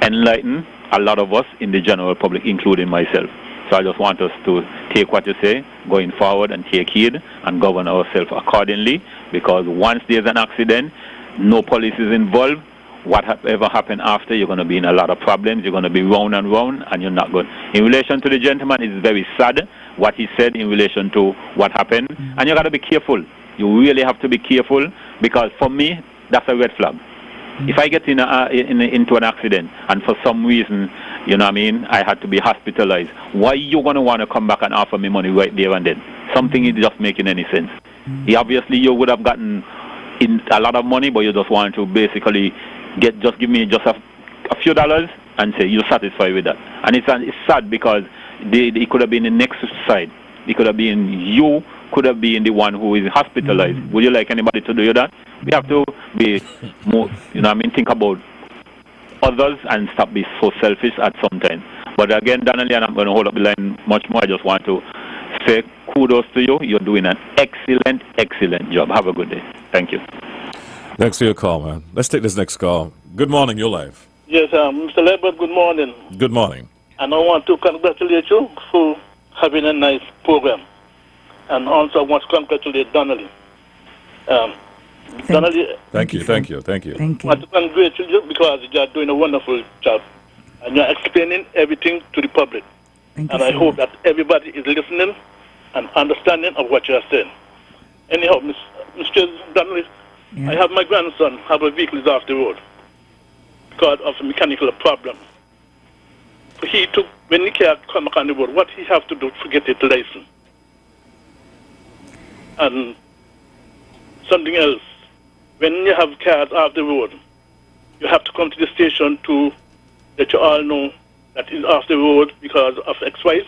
enlightened a lot of us in the general public, including myself. So I just want us to take what you say going forward and take heed and govern ourselves accordingly, because once there's an accident, no police is involved. Whatever happened after, you're going to be in a lot of problems. You're going to be round and round, and you're not good. In relation to the gentleman, it's very sad what he said in relation to what happened, and you got to be careful. You really have to be careful, because for me, that's a red flag. If I get into an accident and for some reason, I had to be hospitalized, why you going to want to come back and offer me money right there and then? Something is just making any sense. Obviously, you would have gotten in a lot of money, but you just want to basically give me just a few dollars and say you're satisfied with that. And it's sad, because it could have been the next side. It could have been you, could have been the one who is hospitalized. Would you like anybody to do that? We have to be more, think about others and stop being so selfish at some time. But again, Donnelly, and I'm going to hold up the line much more. I just want to say kudos to you. You're doing an excellent, excellent job. Have a good day. Thank you. Thanks for your call, man. Let's take this next call. Good morning, you're live. Yes, Mr. Lebert, good morning. Good morning. And I want to congratulate you for having a nice program. And also I want to congratulate Donnelly. Thank you. I want to congratulate you because you are doing a wonderful job. And you are explaining everything to the public. And I hope that everybody is listening and understanding of what you are saying. Anyhow, Mr. Donnelly, I have my grandson have a vehicle is off the road because of a mechanical problem. So when he can't come back on the road, what he have to do to get his license? And something else, when you have cars off the road, you have to come to the station to let you all know that he's off the road because of XY.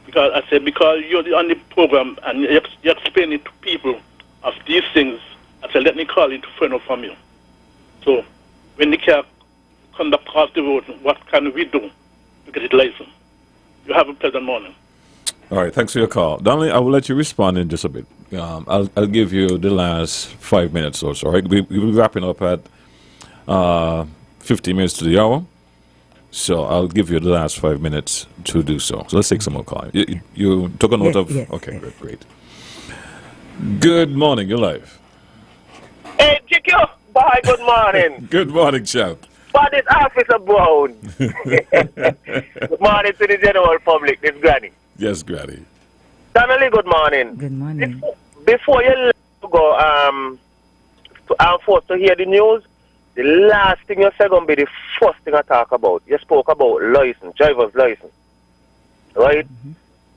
Because I said, because you're on the program and you explain it to people of these things, I said, let me call it to find out from you. So when the car come back off the road, what can we do to get it licensed? You have a pleasant morning. All right, thanks for your call. Donnelly, I will let you respond in just a bit. I'll give you the last 5 minutes or so. All right? We'll be wrapping up at 15 minutes to the hour. So I'll give you the last 5 minutes to do so. So let's take some more calls. You took a note of? Yes, okay, great. Good morning, you're live. Hey, Chico. Bye, good morning. Good morning, champ. But it's Officer Brown. Good morning to the general public. It's Granny. Yes, Granny. Donnelly, good morning. Good morning. Before you let go, I'm forced to hear the news. The last thing you said going to be the first thing I talk about. You spoke about license, driver's license. Right?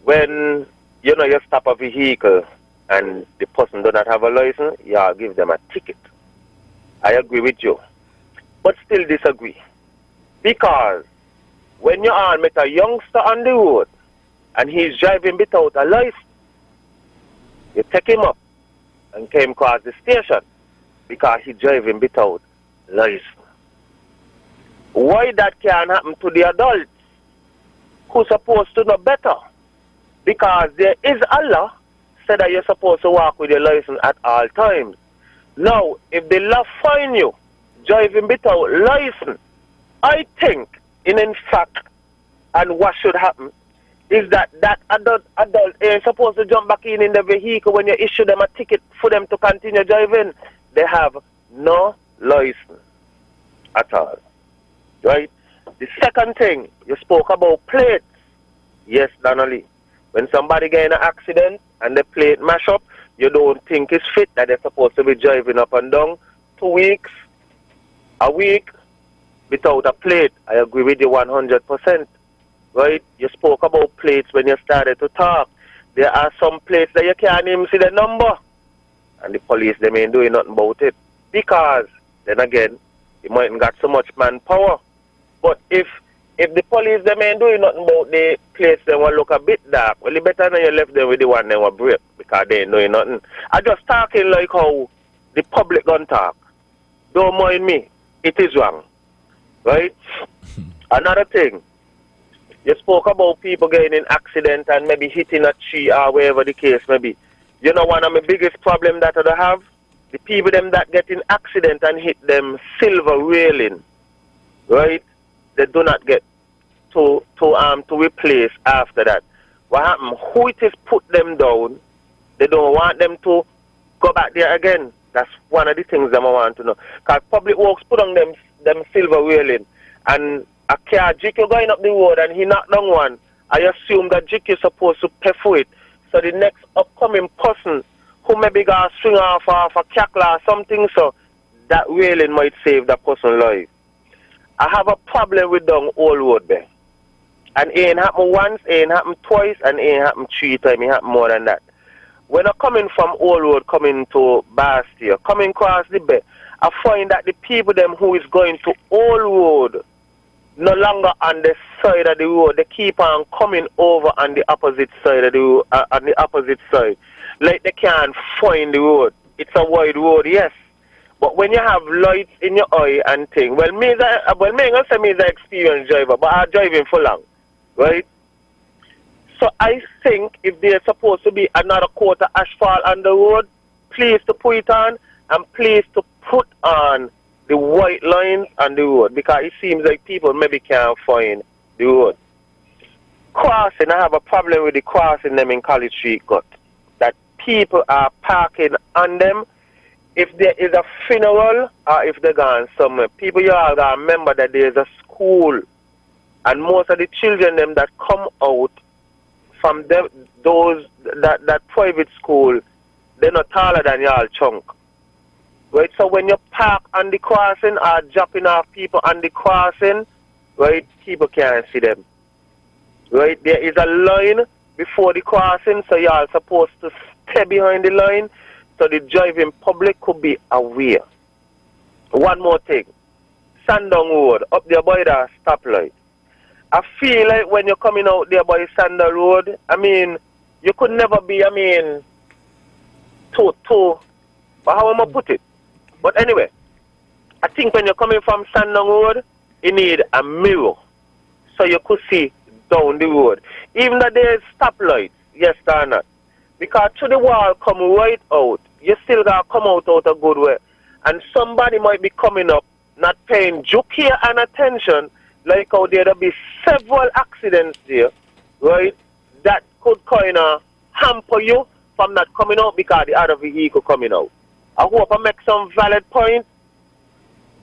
When, you stop a vehicle and the person do not have a license, y'all give them a ticket. I agree with you. But still disagree. Because when you all met a youngster on the road and he's driving without a license, you take him up and came across the station because he's driving without license. Why that can happen to the adults who's supposed to know better? Because there is a law said that you're supposed to walk with your license at all times. Now, if the law fine you driving without license, I think, in fact, and what should happen, is that adult ain't supposed to jump back in the vehicle when you issue them a ticket for them to continue driving. They have no license at all. Right? The second thing, you spoke about plates. Yes, Donnelly. When somebody get in an accident and the plate mash up, you don't think it's fit that they're supposed to be driving up and down 2 weeks, a week, without a plate. I agree with you 100%. Right? You spoke about plates when you started to talk. There are some plates that you can't even see the number. And the police, they ain't doing nothing about it. Because, then again, you mightn't got so much manpower. But if the police, they ain't doing nothing about the plates, they will look a bit dark. Well, it's better than you left them with the one they will break. Because they ain't doing nothing. I just talking like how the public gon' talk. Don't mind me. It is wrong. Right? Another thing. You spoke about people getting in accident and maybe hitting a tree or wherever the case may be. You know one of my biggest problem that I have? The people them that get in accident and hit them silver railing, right? They do not get to replace after that. What happened? Who it is put them down, they don't want them to go back there again. That's one of the things that I want to know. Because Public Works put on them silver railing and a car Jick you going up the road and he knocked down one, I assume that Jick is supposed to pay for it. So the next upcoming person who maybe got to swing off a cackle or something, so that railing might save that person's life. I have a problem with down Old Road there. And it ain't happened once, it ain't happened twice, and it ain't happened 3 times, it happened more than that. When I'm coming from Old Road, coming to Bastia, coming across the bay, I find that the people them who is going to Old Road no longer on the side of the road. They keep on coming over on the opposite side of the road, on the opposite side. Like they can't find the road. It's a wide road, yes. But when you have lights in your eye and thing, well, me gonna say me is an experienced driver, but I'm driving for long, right? So I think if there's supposed to be another quarter asphalt on the road, please to put it on, and please to put on the white lines on the road, because it seems like people maybe can't find the road. Crossing, I have a problem with the crossing them in College Street Cut. That people are parking on them. If there is a funeral or if they're gone somewhere, people you all gotta remember that there's a school, and most of the children them that come out from them, that private school, they're not taller than y'all chunk. Right, so when you park on the crossing or dropping off people on the crossing, right, people can't see them. Right, there is a line before the crossing, so y'all supposed to stay behind the line so the driving public could be aware. One more thing, Sandong Road, up there by the stoplight. I feel like when you're coming out there by Sandong Road, I mean, you could never be, but how am I put it? But anyway, I think when you're coming from Sandong Road, you need a mirror so you could see down the road. Even though there's stoplights, yes or not. Because to the wall come right out, you still got to come out a good way. And somebody might be coming up, not paying due care and attention, like how there'll be several accidents there, right, that could kind of hamper you from not coming out because the other vehicle coming out. I hope I make some valid point.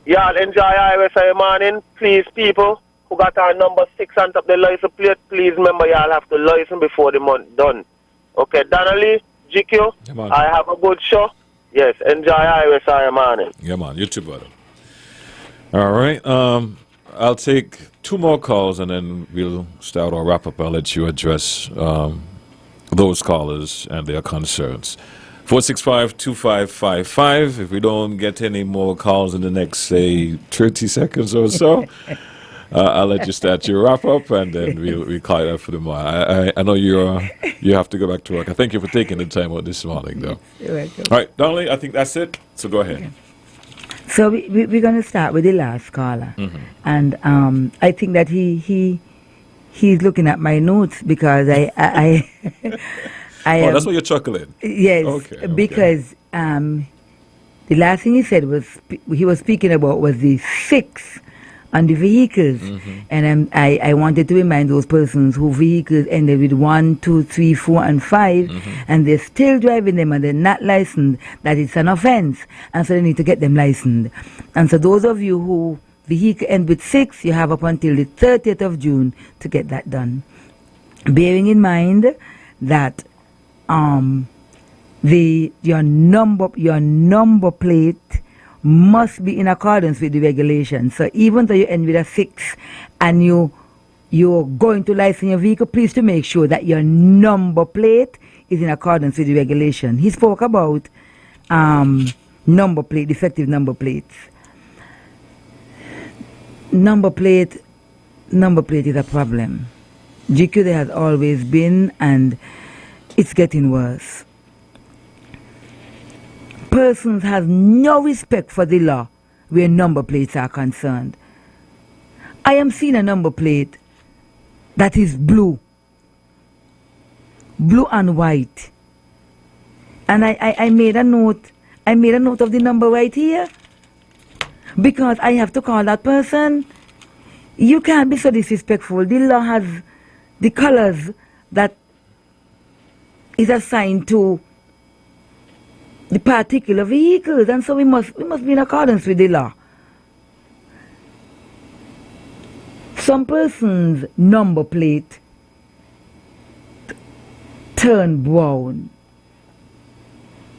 Y'all enjoy IRSI morning. Please, people who got our number 6 on top of the license plate, please remember y'all have to license before the month done. Okay, Donnelly, GQ, I have a good show. Yes, enjoy IRSI morning. Yeah, man. You too, brother. All right. I'll take 2 more calls and then we'll start our wrap up. I'll let you address those callers and their concerns. 465-2555. If we don't get any more calls in the next, say, 30 seconds or so, I'll let you start your wrap up, and then we'll call it out for the morning. I know you have to go back to work. I thank you for taking the time out this morning, though. You're welcome. All right, Donnelly, I think that's it. So go ahead. Okay. So we're going to start with the last caller, and I think that he's looking at my notes because I that's why you're chuckling. Yes, okay. Because the last thing he said was he was speaking about was the 6 on the vehicles, and I wanted to remind those persons whose vehicles ended with 1, 2, 3, 4, and 5, and they're still driving them and they're not licensed, that it's an offense, and so they need to get them licensed. And so those of you who vehicle end with 6, you have up until the 30th of June to get that done. Bearing in mind that your number plate must be in accordance with the regulations. So even though you end with a 6 and you're going to license your vehicle, please to make sure that your number plate is in accordance with the regulation. He spoke about number plate, defective number plates. Number plate is a problem. GQ there has always been, and it's getting worse. Persons have no respect for the law where number plates are concerned. I am seeing a number plate that is blue and white, and I made a note of the number right here because I have to call that person. You can't be so disrespectful. The law has the colors that is assigned to the particular vehicles, and so we must be in accordance with the law. Some person's number plate turn brown.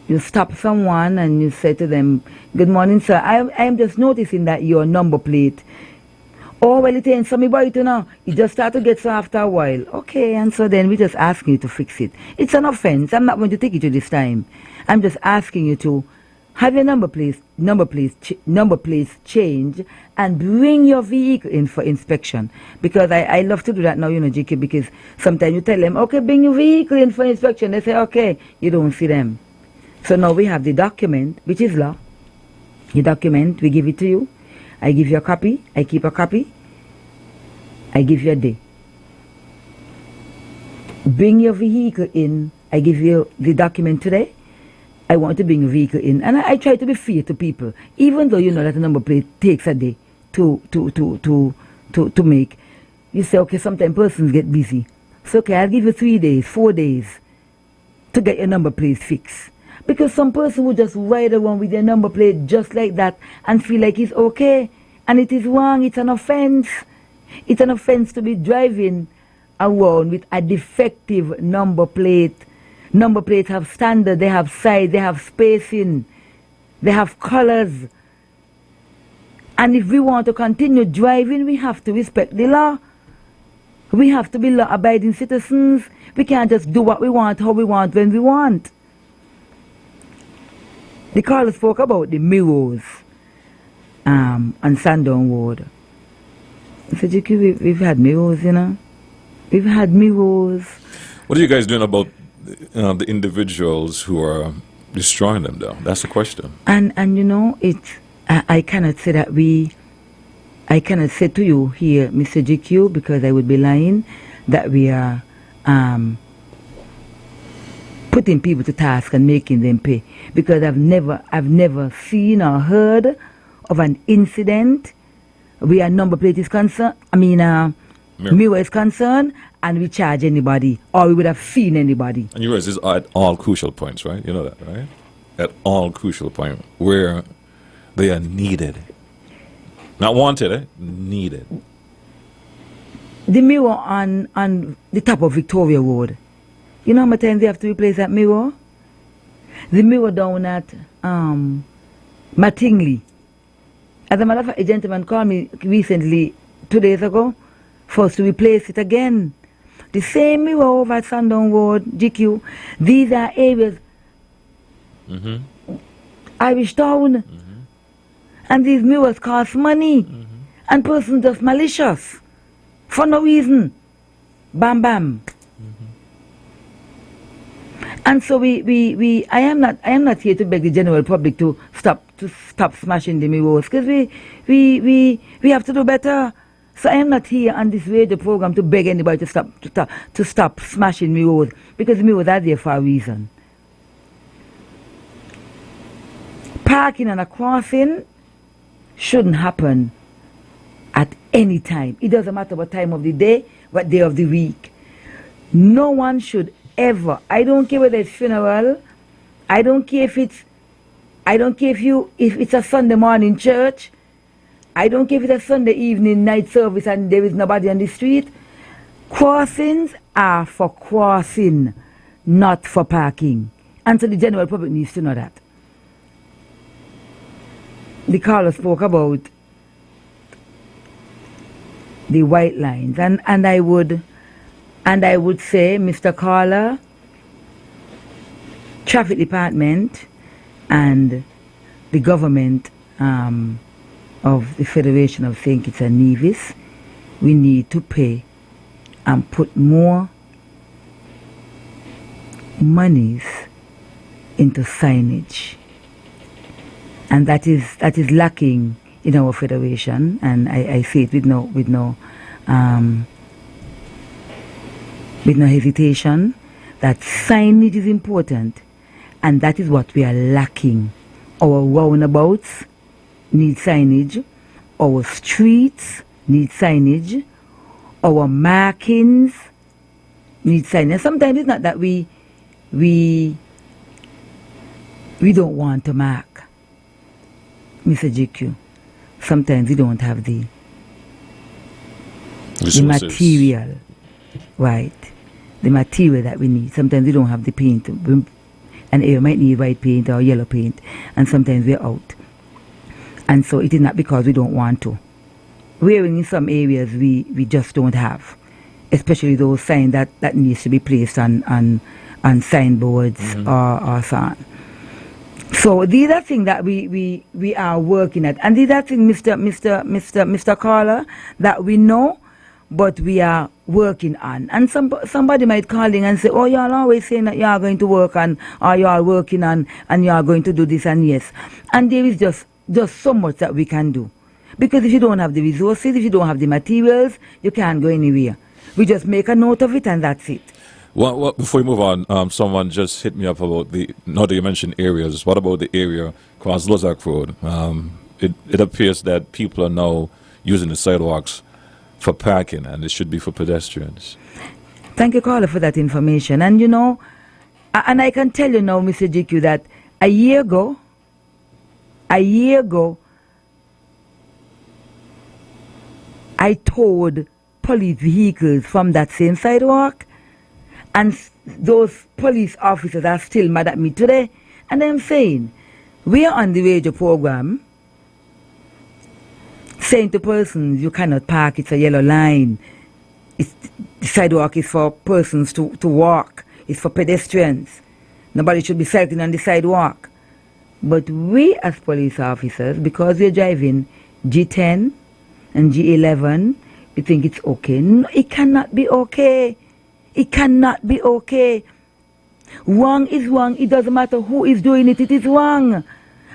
You stop someone and you say to them, "Good morning, sir. I am just noticing that your number plate." Oh, well, it ain't so me boy to know. It just start to get so after a while. Okay, and so then we just asking you to fix it. It's an offense. I'm not going to take it to this time. I'm just asking you to have your number plates change and bring your vehicle in for inspection. Because I love to do that now, GK, because sometimes you tell them, okay, bring your vehicle in for inspection. They say, okay, you don't see them. So now we have the document, which is law. The document, we give it to you. I give you a copy. I keep a copy. I give you a day. Bring your vehicle in. I give you the document today. I want to bring a vehicle in. And I try to be fair to people, even though you know that the number plate takes a day to make. You say, okay, sometimes persons get busy. So, okay, I'll give you 3 days, 4 days to get your number plate fixed. Because some person will just ride around with their number plate just like that and feel like it's okay. And it is wrong. It's an offense. It's an offense to be driving around with a defective number plate. Number plates have standard, they have size, they have spacing, they have colors. And if we want to continue driving, we have to respect the law. We have to be law-abiding citizens. We can't just do what we want, how we want, when we want. The caller spoke about the mirrors on Sandown Road. So, GQ, we've had mirrors, We've had mirrors. What are you guys doing about the individuals who are destroying them, though? That's the question. And I cannot say that I cannot say to you here, Mr. GQ, because I would be lying, that we are putting people to task and making them pay, because I've never seen or heard of an incident where a number plate is concerned, mirror is concerned, and we charge anybody, or we would have seen anybody. And you realize this at all crucial points, right? You know that, right? At all crucial points where they are needed. Not wanted, needed. The mirror on the top of Victoria Road. You know how much time they have to replace that mirror? The mirror down at Mattingly. As a matter of fact, a gentleman called me recently, 2 days ago, for us to replace it again. The same mirror over at Sandown Road, GQ. These are areas. Irish Town. And these mirrors cost money. And persons just malicious. For no reason. Bam bam. And so I am not here to beg the general public to stop smashing the mirrors, because we have to do better. So I am not here on this radio program to beg anybody to stop smashing mirrors, because mirrors are there for a reason. Parking on a crossing shouldn't happen at any time. It doesn't matter what time of the day, what day of the week. No one should ever. I don't care whether it's funeral. I don't care if it's a Sunday morning church. I don't care if it's a Sunday evening night service and there is nobody on the street. Crossings are for crossing, not for parking. And so the general public needs to know that. The caller spoke about the white lines, and I would say, Mr. Caller, Traffic Department and the government of the Federation of St. Kitts and Nevis, we need to pay and put more monies into signage. And that is lacking in our federation, and I say it with no hesitation, that signage is important, and that is what we are lacking. Our roundabouts need signage, our streets need signage, our markings need signage. Sometimes it's not that we don't want to mark, Mr. GQ. Sometimes we don't have the material, right? The material that we need. Sometimes we don't have the paint. An area might need white paint or yellow paint, and sometimes we're out. And so it is not because we don't want to. Wearing in some areas we just don't have, especially those signs that needs to be placed on signboards or so on. So these are things that we are working at, and these are things, Mr. Caller, that we know, but we are working on. And somebody might call in and say, "Oh, y'all always saying that you are going to work on, or you are working on, and you are going to do this," and yes, and there is just so much that we can do, because if you don't have the resources, if you don't have the materials, you can't go anywhere. We just make a note of it, and that's it. Well, before we move on, someone just hit me up about now that you mentioned areas, what about the area across Lozak Road? It appears that people are now using the sidewalks for parking, and it should be for pedestrians. Thank you, caller, for that information. And and I can tell you now, Mr. GQ, that a year ago, I towed police vehicles from that same sidewalk, and those police officers are still mad at me today. And I'm saying, we are on the radio program saying to persons, you cannot park, it's a yellow line. The sidewalk is for persons to walk. It's for pedestrians. Nobody should be cycling on the sidewalk. But we as police officers, because we're driving G10 and G11, we think it's okay. No, it cannot be okay. It cannot be okay. Wrong is wrong. It doesn't matter who is doing it. It is wrong.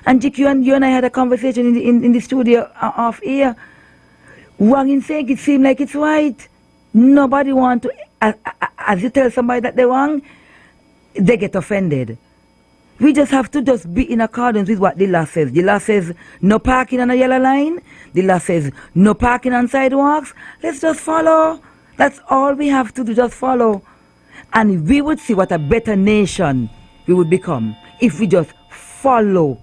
And GQ, you and I had a conversation in the studio off air. Wrong in saying it seems like it's right. Nobody want to, as you tell somebody that they're wrong, they get offended. We just have to just be in accordance with what the law says. The law says no parking on a yellow line. The law says no parking on sidewalks. Let's just follow. That's all we have to do, just follow. And we would see what a better nation we would become if we just follow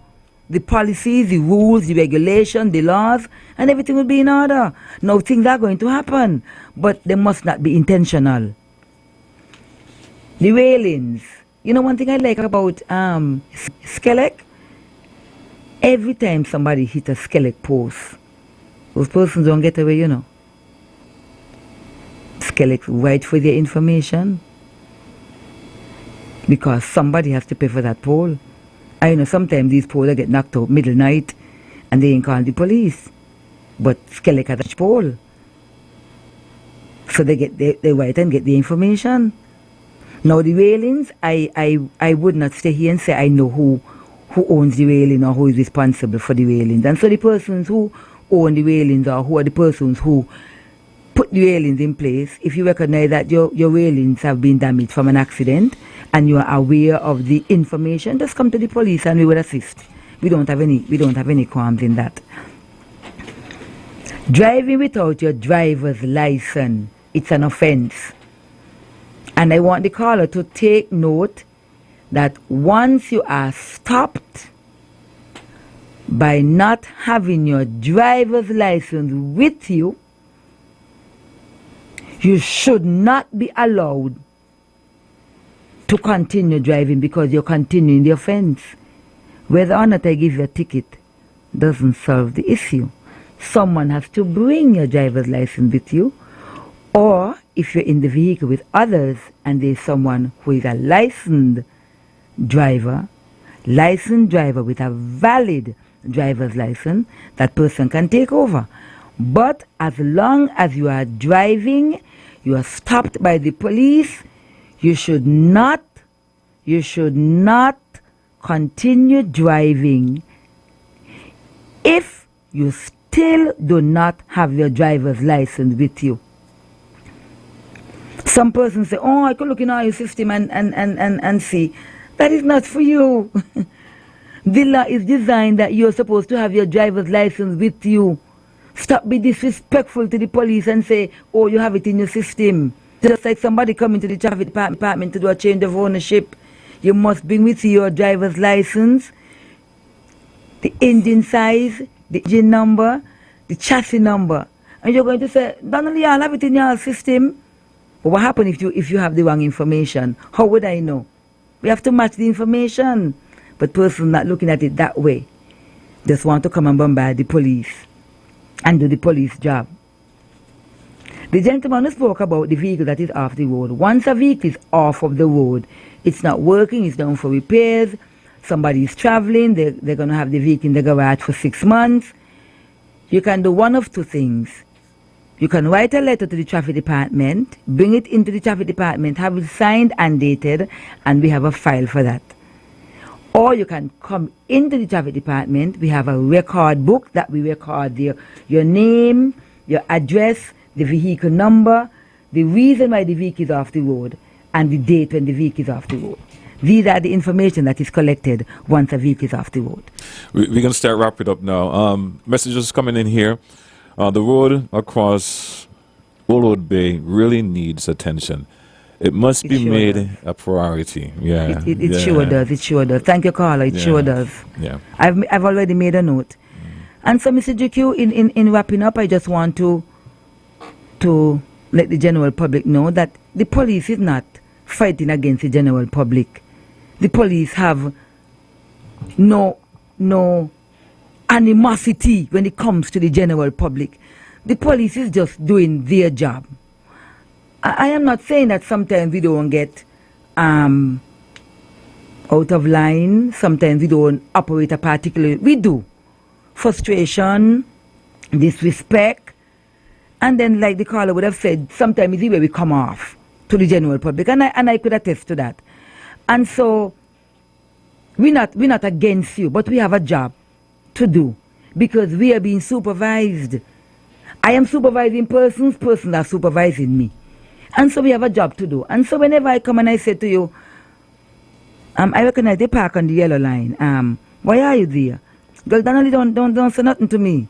the policies, the rules, the regulations, the laws, and everything will be in order. Now things are going to happen, but they must not be intentional. The railings. You know one thing I like about Skelec? Every time somebody hits a Skelec post, those persons don't get away, Skelec write for their information, because somebody has to pay for that pole. I know sometimes these poles get knocked out middle night and they ain't call the police. But Skellig has a pole. So they write and get the information. Now the railings, I would not stay here and say I know who owns the railing or who is responsible for the railings. And so the persons who own the railings or who are the persons who put the railings in place, if you recognize that your railings have been damaged from an accident and you are aware of the information, just come to the police and we will assist. We don't have any qualms in that. Driving without your driver's license, it's an offense. And I want the caller to take note that once you are stopped by not having your driver's license with you, you should not be allowed to continue driving because you're continuing the offense. Whether or not I give you a ticket doesn't solve the issue. Someone has to bring your driver's license with you, or if you're in the vehicle with others and there's someone who is a licensed driver with a valid driver's license, that person can take over. But as long as you are driving, you are stopped by the police, you should not continue driving if you still do not have your driver's license with you. Some persons say, oh, I could look in all your system and see. That is not for you. The law is designed that you're supposed to have your driver's license with you. Stop being disrespectful to the police and say, oh, you have it in your system. Just like somebody coming to the traffic department to do a change of ownership, you must bring with you your driver's license, the engine size, the engine number, the chassis number. And you're going to say, Donnelly, I'll have it in your system. But what happens if you have the wrong information? How would I know? We have to match the information. But persons not looking at it that way just want to come and bombard the police and do the police job. The gentleman who spoke about the vehicle that is off the road. Once a vehicle is off of the road, it's not working, it's down for repairs, somebody is traveling, they're going to have the vehicle in the garage for 6 months. You can do one of two things. You can write a letter to the traffic department, bring it into the traffic department, have it signed and dated, and we have a file for that. Or you can come into the traffic department. We have a record book that we record your name, your address, the vehicle number, the reason why the vehicle is off the road, and the date when the vehicle is off the road. These are the information that is collected once a vehicle is off the road. We're going to start wrapping up now. Messages coming in here. The road across Old Bay really needs attention. It must be made a priority. Yeah, it sure does. It sure does. Thank you, caller. It sure does. Yeah, I've already made a note. And so, Mr. GQ, in wrapping up, I just want to let the general public know that the police is not fighting against the general public. The police have no animosity when it comes to the general public. The police is just doing their job. I am not saying that sometimes we don't get out of line, sometimes we don't operate a particular, we do. Frustration, disrespect, and then like the caller would have said, sometimes it's the way we come off to the general public, and I could attest to that. And so we're not against you, but we have a job to do because we are being supervised. I am supervising persons are supervising me. And so we have a job to do. And so whenever I come and I say to you, I recognize they park on the yellow line. Why are you there? Girl, Donnelly, don't say nothing to me.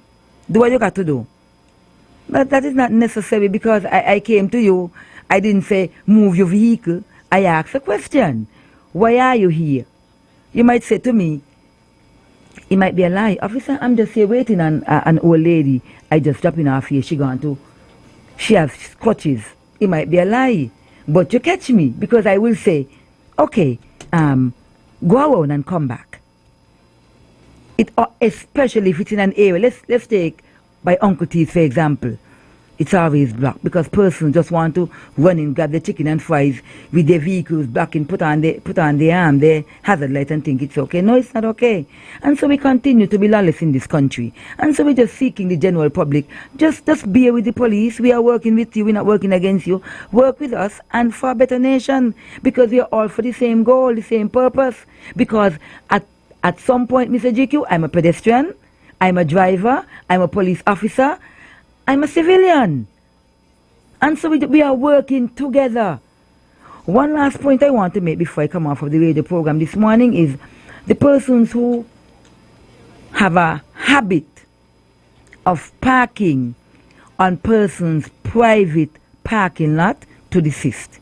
Do what you got to do. But that is not necessary because I came to you. I didn't say, move your vehicle. I asked a question. Why are you here? You might say to me, it might be a lie. Officer, I'm just here waiting on an old lady. I just dropping off here. She has crutches. It might be a lie, but you catch me because I will say, okay, go around and come back. Especially if it's in an area. Let's take by Uncle T's for example. it's always blocked because persons just want to run in, grab the chicken and fries with their vehicles blocking, put on their hazard light and think it's okay. No, it's not okay. And so we continue to be lawless in this country. And so we're just seeking the general public, just bear with the police. We are working with you, we're not working against you. Work with us and for a better nation, because we are all for the same goal, the same purpose. Because at some point, Mr. GQ, I'm a pedestrian, I'm a driver, I'm a police officer, I'm a civilian. And so we are working together. One last point I want to make before I come off of the radio program this morning is the persons who have a habit of parking on persons' private parking lot to desist.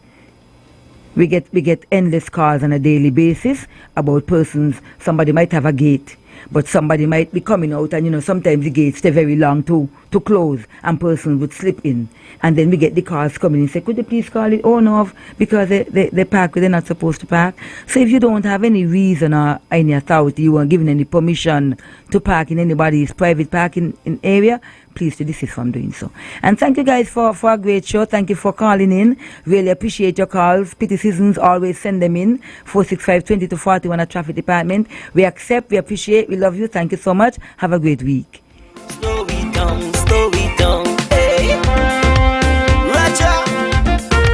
We get endless calls on a daily basis about persons. Somebody might have a gate, but somebody might be coming out, and sometimes the gates stay very long to close, and persons would slip in. And then we get the calls coming and say, could you please call it owner off because they park where they're not supposed to park. So if you don't have any reason or any authority, you weren't given any permission to park in anybody's private parking area, please to desist from doing so. And thank you guys for a great show. Thank you for calling in. Really appreciate your calls. Petty citizens, always send them in. 465-20-41 at Traffic Department. We accept, we appreciate, we love you. Thank you so much. Have a great week. Slow it down.